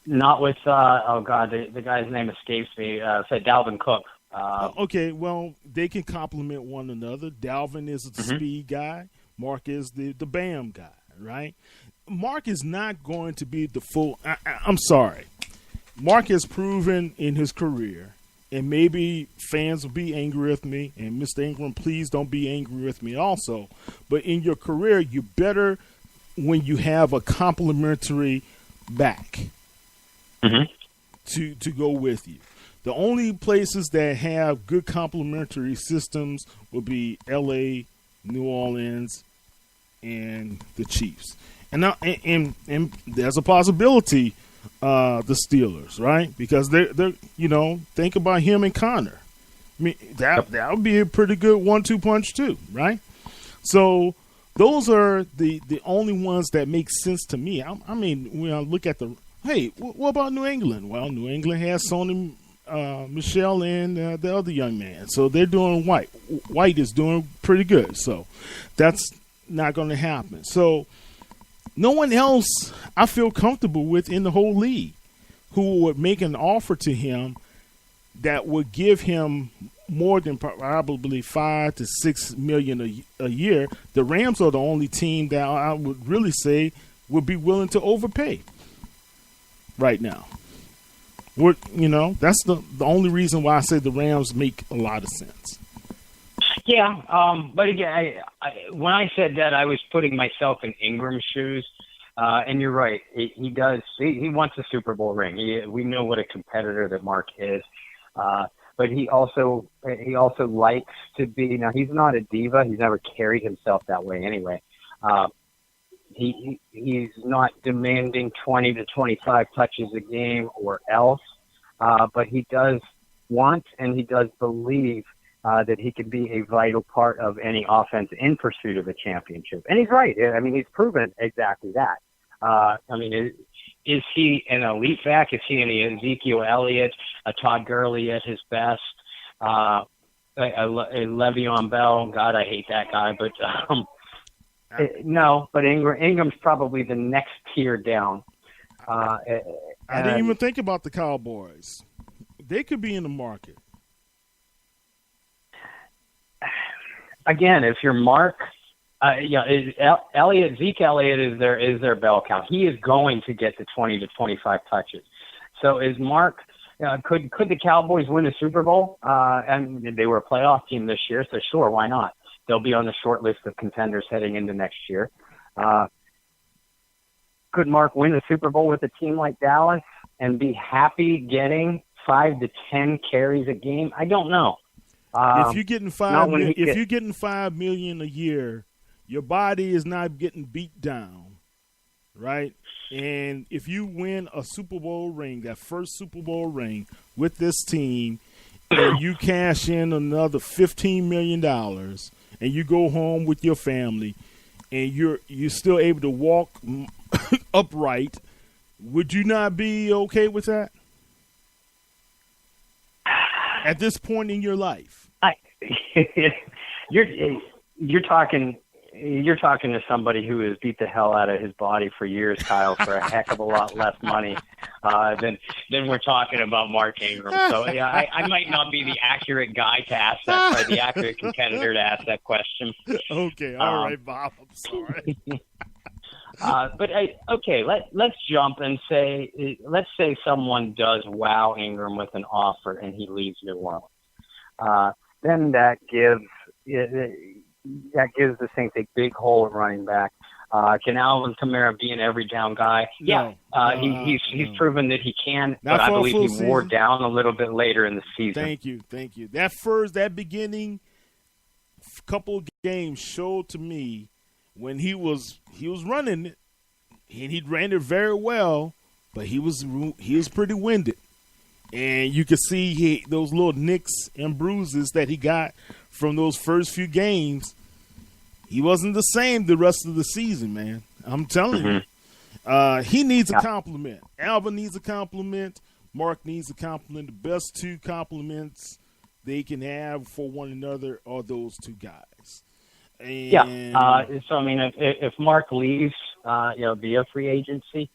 Not with, the guy's name escapes me. Said Dalvin Cook. Okay, well, they can complement one another. Dalvin is the speed guy. Mark is the BAM guy, right? Mark is not going to be the full – I'm sorry. Mark has proven in his career, and maybe fans will be angry with me, and Mr. Ingram, please don't be angry with me also, but in your career, you better when you have a complimentary back to go with you. The only places that have good complementary systems will be L.A., New Orleans, and the Chiefs. And now, and there's a possibility the Steelers, right? Because they're think about him and Connor. I mean, that would be a pretty good 1-2 punch too, right? So those are the only ones that make sense to me. I mean, when I look at what about New England? Well, New England has Sony Michelle and the other young man. So they're doing White. White is doing pretty good. So that's not going to happen. So no one else I feel comfortable with in the whole league who would make an offer to him that would give him more than probably $5 to $6 million a year. The Rams are the only team that I would really say would be willing to overpay right now. That's the only reason why I say the Rams make a lot of sense. Yeah, but again, when I said that, I was putting myself in Ingram's shoes, and you're right. He does. He wants a Super Bowl ring. We know what a competitor that Mark is, but he also likes to be. Now, he's not a diva. He's never carried himself that way anyway. He's not demanding 20 to 25 touches a game or else, but he does want and he does believe that he can be a vital part of any offense in pursuit of a championship. And he's right. I mean, he's proven exactly that. Is he an elite back? Is he an Ezekiel Elliott, a Todd Gurley at his best, a Le'Veon Bell? God, I hate that guy, but no. But Ingram's probably the next tier down. I didn't even think about the Cowboys. They could be in the market. Again, if you're Mark, Zeke Elliott is their bell count. He is going to get the 20 to 25 touches. So is Mark? Could the Cowboys win a Super Bowl? And they were a playoff team this year, so sure, why not? They'll be on the short list of contenders heading into next year. Could Mark win a Super Bowl with a team like Dallas and be happy getting 5 to 10 carries a game? I don't know. If you're getting $5 million a year, your body is not getting beat down, right? And if you win a Super Bowl ring, that first Super Bowl ring with this team, and you cash in another $15 million, and you go home with your family, and you're still able to walk upright, would you not be okay with that at this point in your life? You're talking to somebody who has beat the hell out of his body for years, Kyle, for a heck of a lot less money than we're talking about Mark Ingram. So yeah, I might not be the accurate guy to ask that, or the accurate contender to ask that question. Okay, all right, Bob. I'm sorry. Let's jump and let's say someone does wow Ingram with an offer and he leaves New Orleans. Then that gives the Saints a big hole at running back. Can Alvin Kamara be an every down guy? No. He's proven that he can, not but I believe he wore season. Down a little bit later in the season. Thank you. That beginning couple games showed to me when he was running it, and he ran it very well, but he was pretty winded. And you could see those little nicks and bruises that he got from those first few games. He wasn't the same the rest of the season, man. I'm telling you. He needs a compliment. Alvin needs a compliment. Mark needs a compliment. The best two compliments they can have for one another are those two guys. And so, I mean, if Mark leaves, via free agency,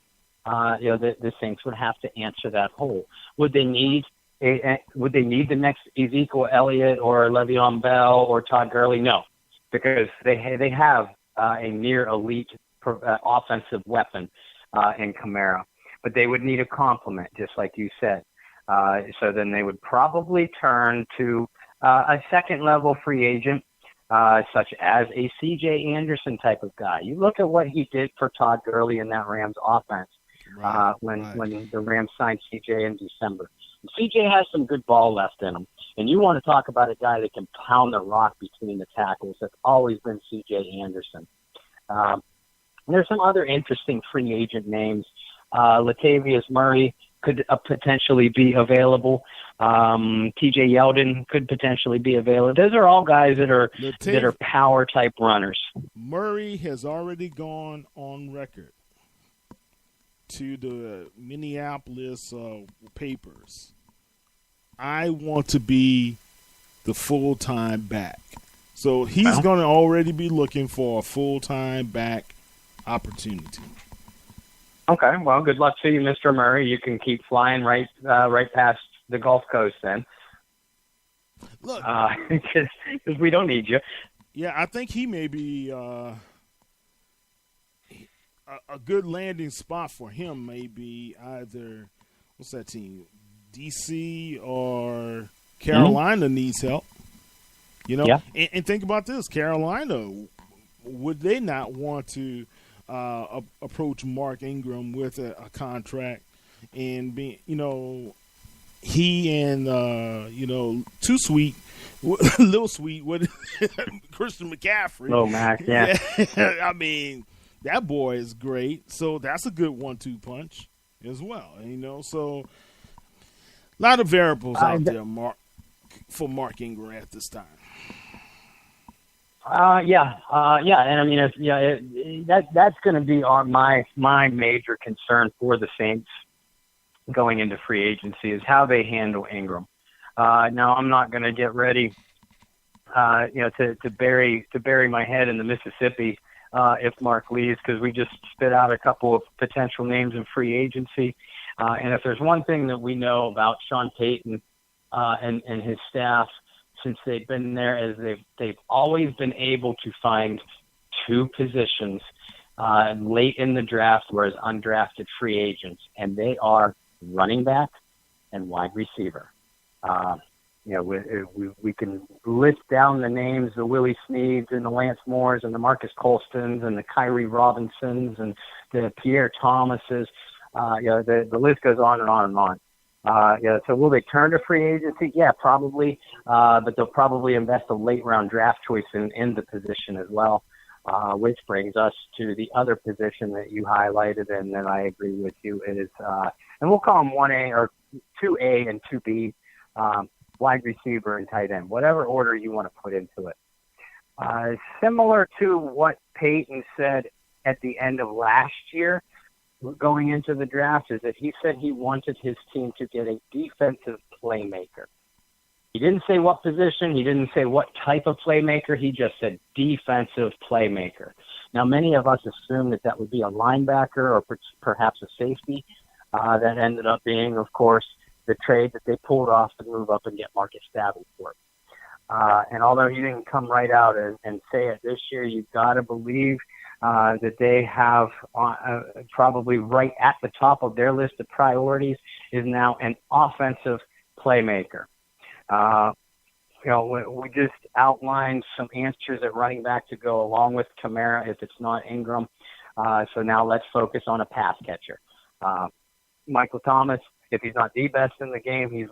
the Saints would have to answer that hole. Would they need the next Ezekiel Elliott or Le'Veon Bell or Todd Gurley? No, because they have a near elite offensive weapon in Kamara, but they would need a complement, just like you said. So then they would probably turn to a second level free agent, such as a C.J. Anderson type of guy. You look at what he did for Todd Gurley in that Rams offense. When the Rams signed CJ in December. CJ has some good ball left in him. And you want to talk about a guy that can pound the rock between the tackles. That's always been C.J. Anderson. There's some other interesting free agent names. Latavius Murray could potentially be available. T.J. Yeldon could potentially be available. Those are all guys that are power type runners. Murray has already gone on record to the Minneapolis papers. I want to be the full-time back. So he's going to already be looking for a full-time back opportunity. Okay, well, good luck to you, Mr. Murray. You can keep flying right past the Gulf Coast then. Look, because we don't need you. Yeah, I think he may be a good landing spot for him. Maybe either what's that team? DC or Carolina needs help. You know, and think about this: Carolina, would they not want to approach Mark Ingram with a contract and be, he and Too Sweet, Lil Sweet with Christian McCaffrey. Lil Mac, yeah. I mean, that boy is great. So that's a good 1-2 punch as well. So. A lot of variables out there, for Mark Ingram at this time. And I mean, that's going to be my major concern for the Saints going into free agency is how they handle Ingram. Now, I'm not going to get ready, to bury my head in the Mississippi if Mark leaves, because we just spit out a couple of potential names in free agency. And if there's one thing that we know about Sean Payton and his staff since they've been there, is they've always been able to find two positions late in the draft whereas undrafted free agents, and they are running back and wide receiver. We can list down the names, the Willie Sneads and the Lance Moores and the Marcus Colstons and the Kyrie Robinsons and the Pierre Thomases. The list goes on and on and on. So will they turn to free agency? Yeah, probably. But they'll probably invest a late round draft choice in the position as well, which brings us to the other position that you highlighted, and then I agree with you, is, and we'll call them 1A or 2A and 2B, wide receiver and tight end, whatever order you want to put into it. Similar to what Peyton said at the end of last year, going into the draft, is that he said he wanted his team to get a defensive playmaker. He didn't say what position. He didn't say what type of playmaker. He just said defensive playmaker. Now, many of us assumed that would be a linebacker or perhaps a safety. That ended up being, of course, the trade that they pulled off to move up and get Marcus Davenport. And although he didn't come right out and say it this year, you've got to believe that they have probably right at the top of their list of priorities is now an offensive playmaker. We just outlined some answers at running back to go along with Kamara if it's not Ingram. So now let's focus on a pass catcher. Michael Thomas, if he's not the best in the game, he's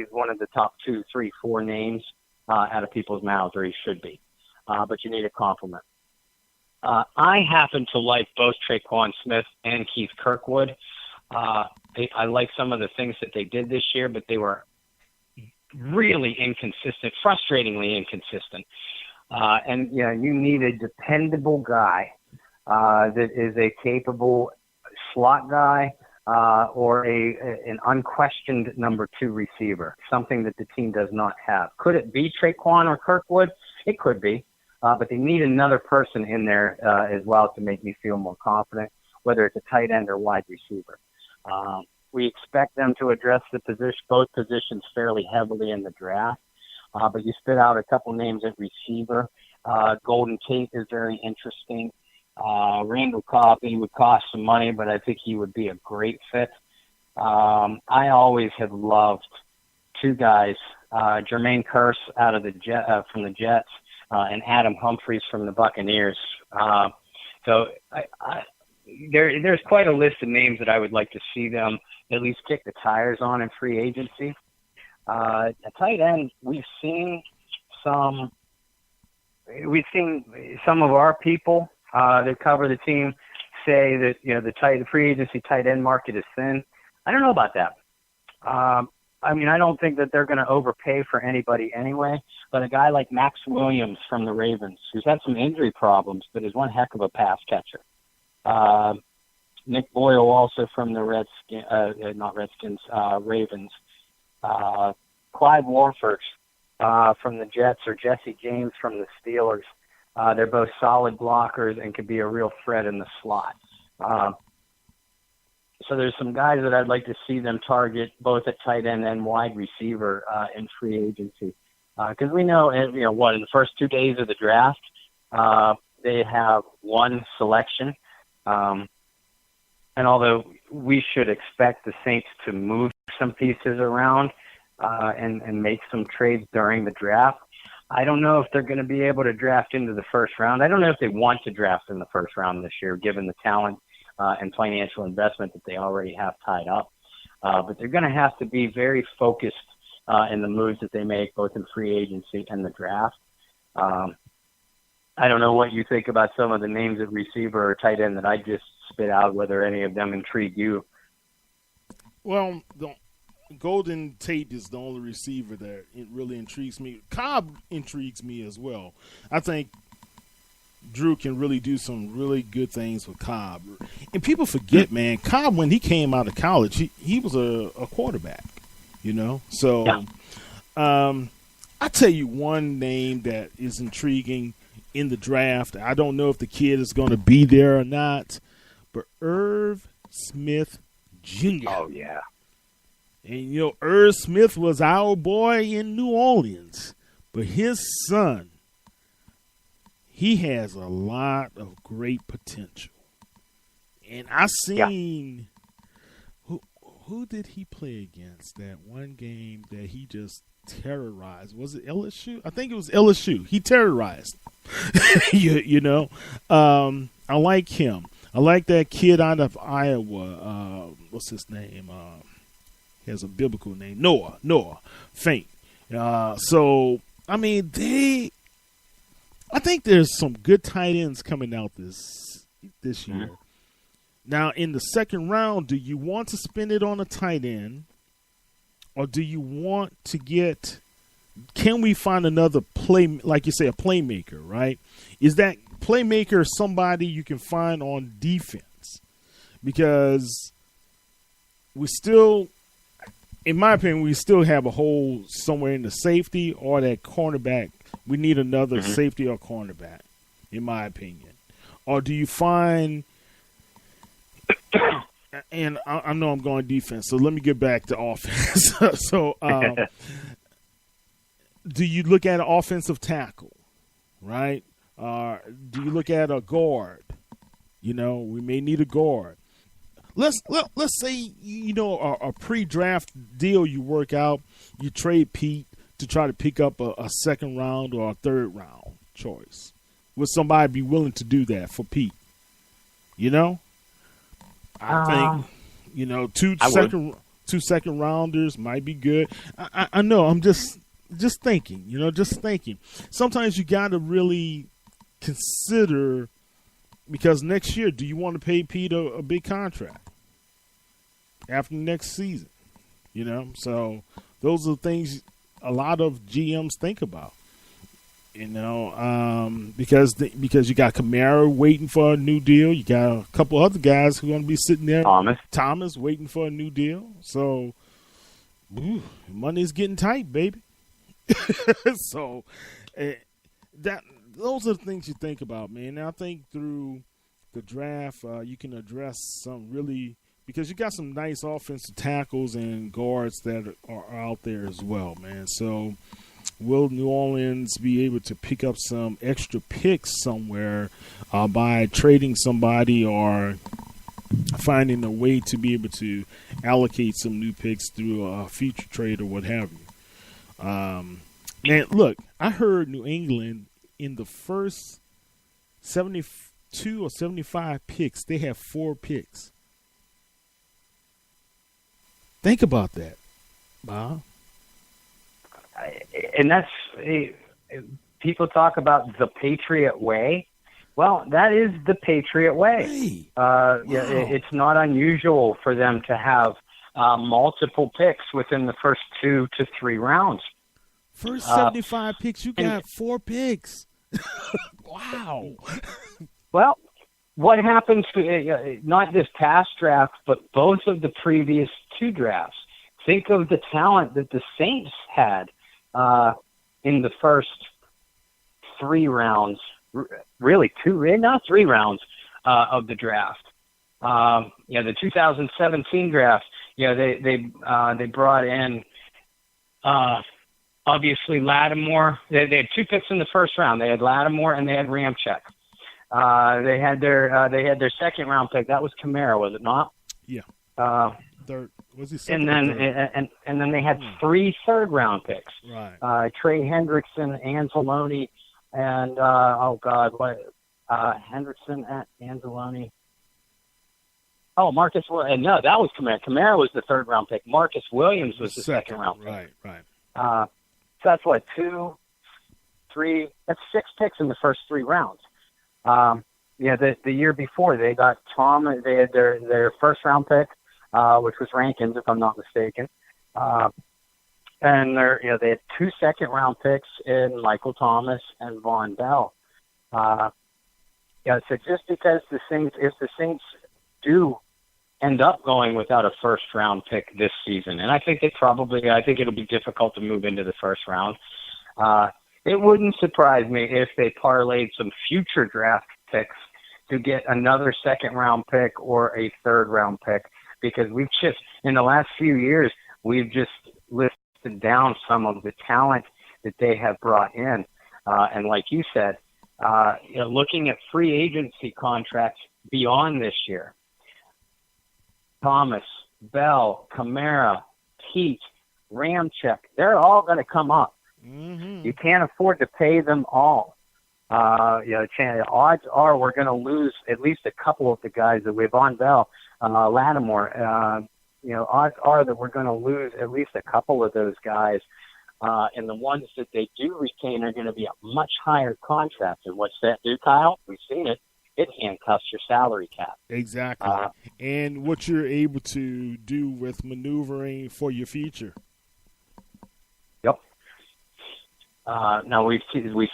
one of the top 2, 3, 4 names out of people's mouths, or he should be. But you need a compliment. I happen to like both Traquan Smith and Keith Kirkwood. I like some of the things that they did this year, but they were really inconsistent, frustratingly inconsistent. And you need a dependable guy that is a capable slot guy or an unquestioned number 2 receiver, something that the team does not have. Could it be Traquan or Kirkwood? It could be. But they need another person in there as well to make me feel more confident, whether it's a tight end or wide receiver. We expect them to address both positions fairly heavily in the draft, but you spit out a couple names at receiver. Golden Tate is very interesting. Randall Cobb, he would cost some money, but I think he would be a great fit. I always have loved 2 guys, Jermaine Kearse out of from the Jets, and Adam Humphries from the Buccaneers. So there's quite a list of names that I would like to see them at least kick the tires on in free agency. At tight end, we've seen some of our people that cover the team say that the free agency tight end market is thin. I don't know about that. I mean, I don't think that they're going to overpay for anybody anyway. But a guy like Max Williams from the Ravens, who's had some injury problems, but is one heck of a pass catcher. Nick Boyle also from the Ravens. Clyde Warford from the Jets, or Jesse James from the Steelers. They're both solid blockers and could be a real threat in the slot. So there's some guys that I'd like to see them target both at tight end and wide receiver in free agency. Because we know, in the first 2 days of the draft, they have one selection. And although we should expect the Saints to move some pieces around and make some trades during the draft, I don't know if they're going to be able to draft into the first round. I don't know if they want to draft in the first round this year, given the talent and financial investment that they already have tied up. But they're going to have to be very focused in the moves that they make, both in free agency and the draft. I don't know what you think about some of the names at receiver or tight end that I just spit out, whether any of them intrigue you. Well, the Golden Tate is the only receiver that it really intrigues me. Cobb intrigues me as well. I think Drew can really do some really good things with Cobb. And people forget, man, Cobb, when he came out of college, he was a quarterback, So yeah. I tell you one name that is intriguing in the draft. I don't know if the kid is going to be there or not, but Irv Smith Jr. Oh, yeah. And, Irv Smith was our boy in New Orleans, but his son, he has a lot of great potential. And I seen who did he play against that one game that he just terrorized? Was it LSU? I think it was LSU. He terrorized. I like him. I like that kid out of Iowa. What's his name? He has a biblical name. Noah Fant. So, I mean, I think there's some good tight ends coming out this year. Now, in the second round, do you want to spend it on a tight end, or do you want to can we find another like you say, a playmaker, right? Is that playmaker somebody you can find on defense? Because we still, in my opinion, we still have a hole somewhere in the safety or that cornerback. We need another safety or cornerback, in my opinion. Or do you find, and I know I'm going defense, so let me get back to offense. So do you look at an offensive tackle, right? Do you look at a guard? We may need a guard. Let's say, a pre-draft deal you work out, you trade Pete to try to pick up a second round or a third round choice. Would somebody be willing to do that for Pete? I think, two second rounders might be good. I know. I'm just thinking. Sometimes you got to really consider, because next year, do you want to pay Pete a big contract after next season? So those are the things a lot of GMs think about. Because you got Kamara waiting for a new deal. You got a couple other guys who are going to be sitting there. Thomas waiting for a new deal. So, money's getting tight, baby. So, those are the things you think about, man. Now, I think through the draft, you can address some really, because you got some nice offensive tackles and guards that are out there as well, man. So, will New Orleans be able to pick up some extra picks somewhere by trading somebody or finding a way to be able to allocate some new picks through a future trade or what have you? Man, look, I heard New England in the first 72 or 75 picks, they have 4 picks. Think about that, Bob. And that's people talk about the Patriot way. Well, that is the Patriot way. Hey. Wow. Yeah, it's not unusual for them to have multiple picks within the first 2 to 3 rounds. First 75 picks, you got 4 picks. Wow. Well, what happens to not this past draft, but both of the previous 2 drafts? Think of the talent that the Saints had in the first 3 rounds, really 2, not 3 rounds of the draft. The 2017 draft. They brought in obviously Lattimore. They had 2 picks in the first round. They had Lattimore and they had Ramczyk. They had their second round pick. That was Kamara, was it not? Yeah. Third. Was he and second? And then they had 3 third round picks. Right. Trey Hendrickson, Anzalone, and Hendrickson, Anzalone. Oh, Marcus. No, that was Kamara. Kamara was the third round pick. Marcus Williams was the second round pick. Right. So that's 2, 3. That's 6 picks in the first 3 rounds. The year before they got Tom. They had their first round pick, which was Rankins, if I'm not mistaken. And they had 2 second round picks in Michael Thomas and Von Bell. So just because if the Saints do end up going without a first round pick this season, and I think it'll be difficult to move into the first round. It wouldn't surprise me if they parlayed some future draft picks to get another second round pick or a third round pick, because we've just, in the last few years, we've just listed down some of the talent that they have brought in. And like you said, looking at free agency contracts beyond this year, Thomas, Bell, Kamara, Pete, Ramczyk, they're all going to come up. Mm-hmm. You can't afford to pay them all. Odds are we're going to lose at least a couple of the guys that we've on Bell, Lattimore. Odds are that we're going to lose at least a couple of those guys. And the ones that they do retain are going to be a much higher contract. And what's that do, Kyle? We've seen it. It handcuffs your salary cap. Exactly. And what you're able to do with maneuvering for your future. Yep. Now we've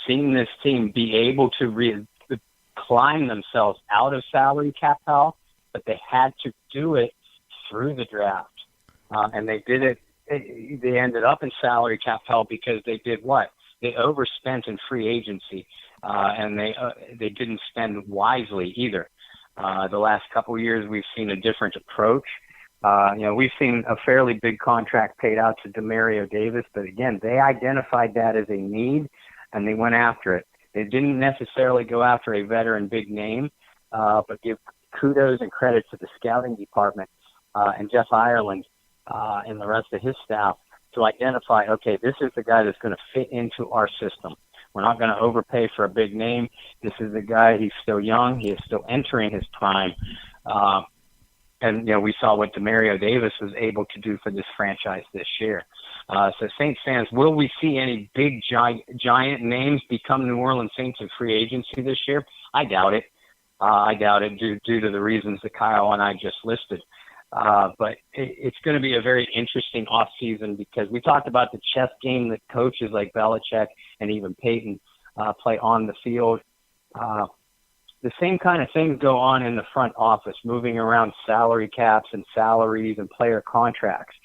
seen this team be able to climb themselves out of salary cap hell, but they had to do it through the draft. And they did it. They ended up in salary cap hell because they did what? They overspent in free agency. And they didn't spend wisely either. The last couple of years, we've seen a different approach. We've seen a fairly big contract paid out to Demario Davis, but again, they identified that as a need, and they went after it. They didn't necessarily go after a veteran big name, but give kudos and credit to the scouting department and Jeff Ireland and the rest of his staff to identify, okay, this is the guy that's going to fit into our system. We're not going to overpay for a big name. This is the guy. He's still young. He is still entering his prime. And we saw what Demario Davis was able to do for this franchise this year. So Saints fans, will we see any big giant names become New Orleans Saints in free agency this year? I doubt it. Due to the reasons that Kyle and I just listed. But it's going to be a very interesting offseason because we talked about the chess game that coaches like Belichick and even Peyton play on the field. The same kind of things go on in the front office, moving around salary caps and salaries and player contracts.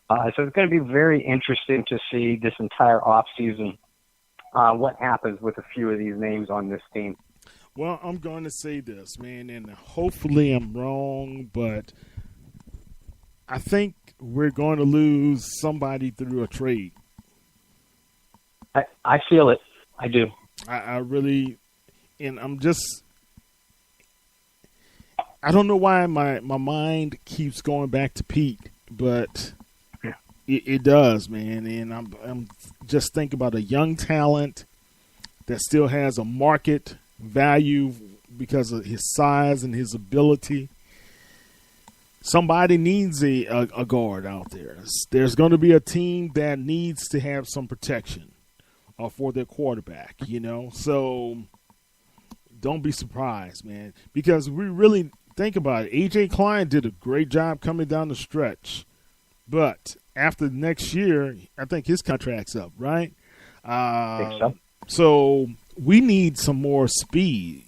So it's going to be very interesting to see this entire offseason what happens with a few of these names on this team. Well, I'm going to say this, man, and hopefully I'm wrong, but I think we're going to lose somebody through a trade. I feel it. I do. I really, and I don't know why my mind keeps going back to Pete, but it does, man. And I'm just thinking about a young talent that still has a market value because of his size and his ability. Somebody needs a guard out there. There's going to be a team that needs to have some protection for their quarterback, So don't be surprised, man, because we really think about it. A.J. Klein did a great job coming down the stretch, but after next year, I think his contract's up, right? I think so. So we need some more speed.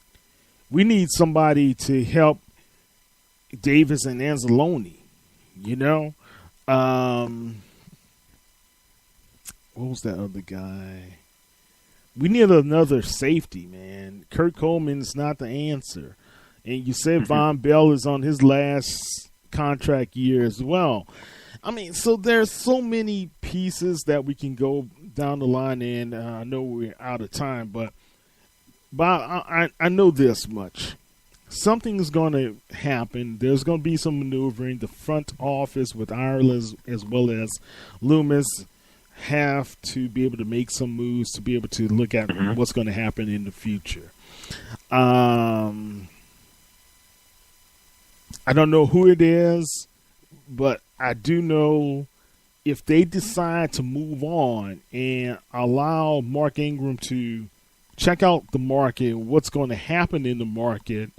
We need somebody to help Davis and Anzalone, what was that other guy? We need another safety, man. Kurt Coleman's not the answer. And you said Von Bell is on his last contract year as well. I mean, so there's so many pieces that we can go down the line, and I know we're out of time, but I know this much. Something is going to happen. There's going to be some maneuvering. The front office with Ireland as well as Loomis have to be able to make some moves to be able to look at what's going to happen in the future. I don't know who it is, but I do know if they decide to move on and allow Mark Ingram to check out the market, what's going to happen in the market,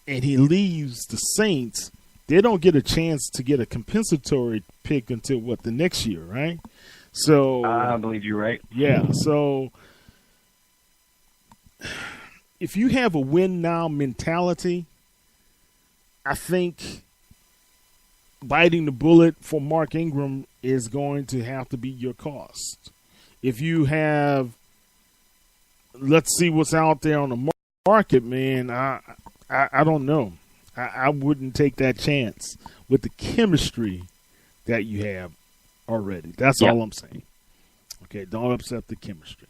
and he leaves the Saints, they don't get a chance to get a compensatory pick until the next year, right? So I believe you're right. Yeah. So if you have a win now mentality, I think biting the bullet for Mark Ingram is going to have to be your cost. If you have, let's see what's out there on the market, man, I don't know. I wouldn't take that chance with the chemistry that you have already. That's all I'm saying. Okay, don't upset the chemistry.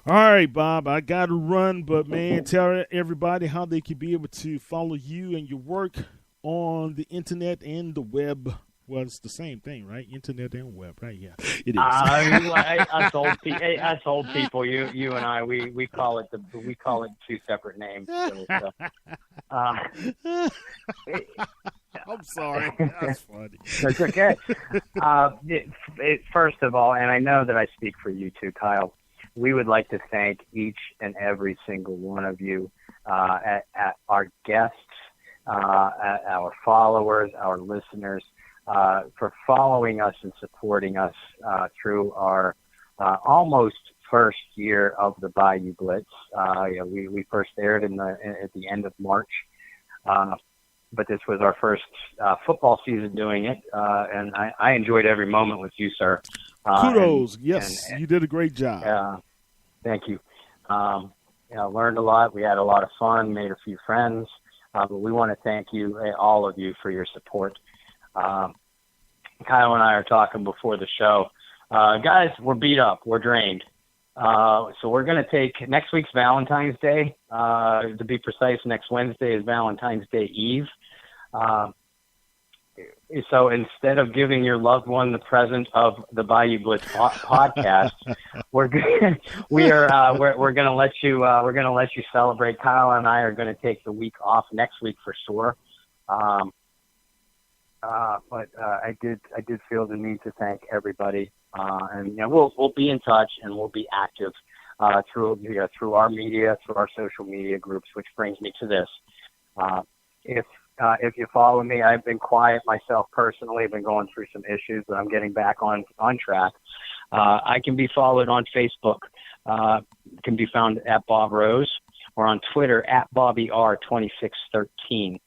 All right, Bob, I got to run, but, man, tell everybody how they can be able to follow you and your work on the internet and the web. Well, it's the same thing, right? Internet and web, right? Yeah, it is. Us old people, you and I, we call it two separate names. So, I'm sorry. That's funny. That's okay. First of all, and I know that I speak for you too, Kyle, we would like to thank each and every single one of you, at our guests, at our followers, our listeners, for following us and supporting us through our almost first year of the Bayou Blitz. We first aired at the end of March, but this was our first football season doing it, and I enjoyed every moment with you, sir. Kudos. Yes, you did a great job. Thank you. Learned a lot. We had a lot of fun, made a few friends, but we want to thank you, all of you, for your support. Kyle and I are talking before the show. Guys, we're beat up. We're drained. So we're going to take next week's Valentine's Day. To be precise, next Wednesday is Valentine's Day Eve. So instead of giving your loved one the present of the Bayou Blitz podcast, we're going to let you celebrate. Kyle and I are going to take the week off next week for sure. But I did feel the need to thank everybody, and we'll be in touch and we'll be active through our media, through our social media groups. Which brings me to this: if you follow me, I've been quiet myself personally. I've been going through some issues, but I'm getting back on track. I can be followed on Facebook. Can be found at Bob Rose, or on Twitter at BobbyR2613.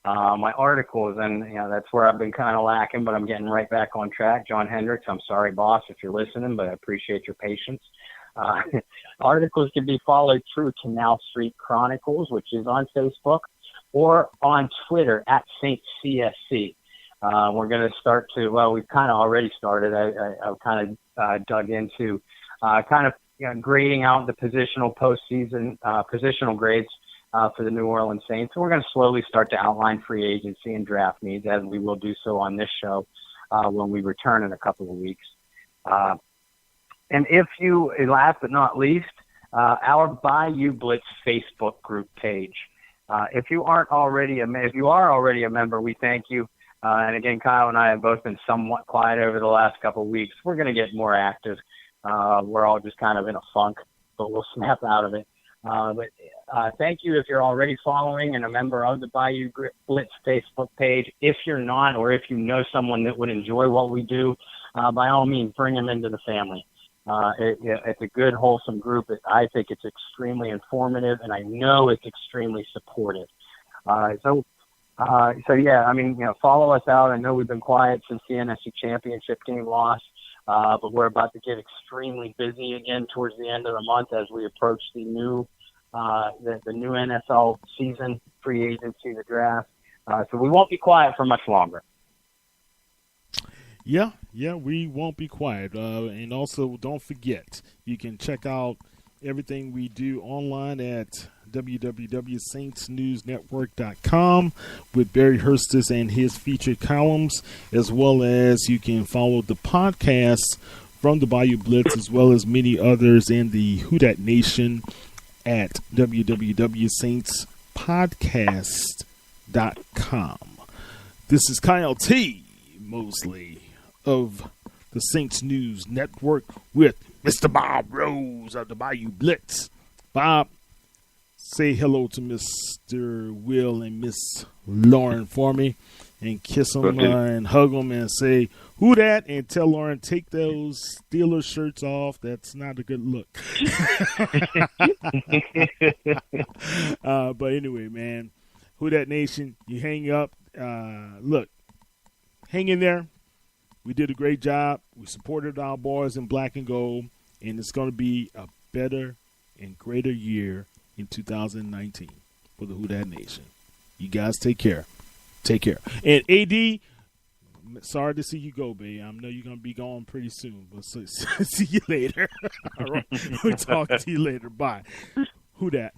My articles, and that's where I've been kind of lacking, but I'm getting right back on track. John Hendricks, I'm sorry, boss, if you're listening, but I appreciate your patience. Articles can be followed through Canal Street Chronicles, which is on Facebook, or on Twitter at Saint CSC. We're going to start to, we've kind of already started. I've kind of dug into grading out the positional postseason positional grades for the New Orleans Saints. So we're going to slowly start to outline free agency and draft needs, as we will do so on this show when we return in a couple of weeks. And if you, last but not least, our Bayou Blitz Facebook group page. If you are already a member, we thank you. And again, Kyle and I have both been somewhat quiet over the last couple of weeks. We're going to get more active. We're all just kind of in a funk, but we'll snap out of it. But thank you if you're already following and a member of the Bayou Blitz Facebook page. If you're not, or if you know someone that would enjoy what we do, by all means, bring them into the family. It's a good, wholesome group. I think it's extremely informative, and I know it's extremely supportive. So yeah, I mean, follow us out. I know we've been quiet since the NFC Championship game loss, but we're about to get extremely busy again towards the end of the month as we approach the new NFL season, free agency, the draft. So we won't be quiet for much longer. Yeah, we won't be quiet. And also, don't forget, you can check out everything we do online at www.saintsnewsnetwork.com with Barry Hurstis and his featured columns, as well as you can follow the podcast from the Bayou Blitz, as well as many others in the Who Dat Nation at www.saintspodcast.com. This is Kyle T. Mosley of the Saints News Network with Mr. Bob Rose of the Bayou Blitz. Bob, say hello to Mr. Will and Miss Lauren for me, and kiss them and hug them and say, "Who dat?" and tell Lauren, take those Steelers shirts off. That's not a good look. But anyway, man, Who Dat Nation, you hang up. Look, hang in there. We did a great job. We supported our boys in black and gold, and it's going to be a better and greater year in 2019 for the Who Dat Nation. You guys take care. Take care. And AD, sorry to see you go, babe. I know you're going to be gone pretty soon, but see you later. All right. We'll talk to you later. Bye. Who Dat?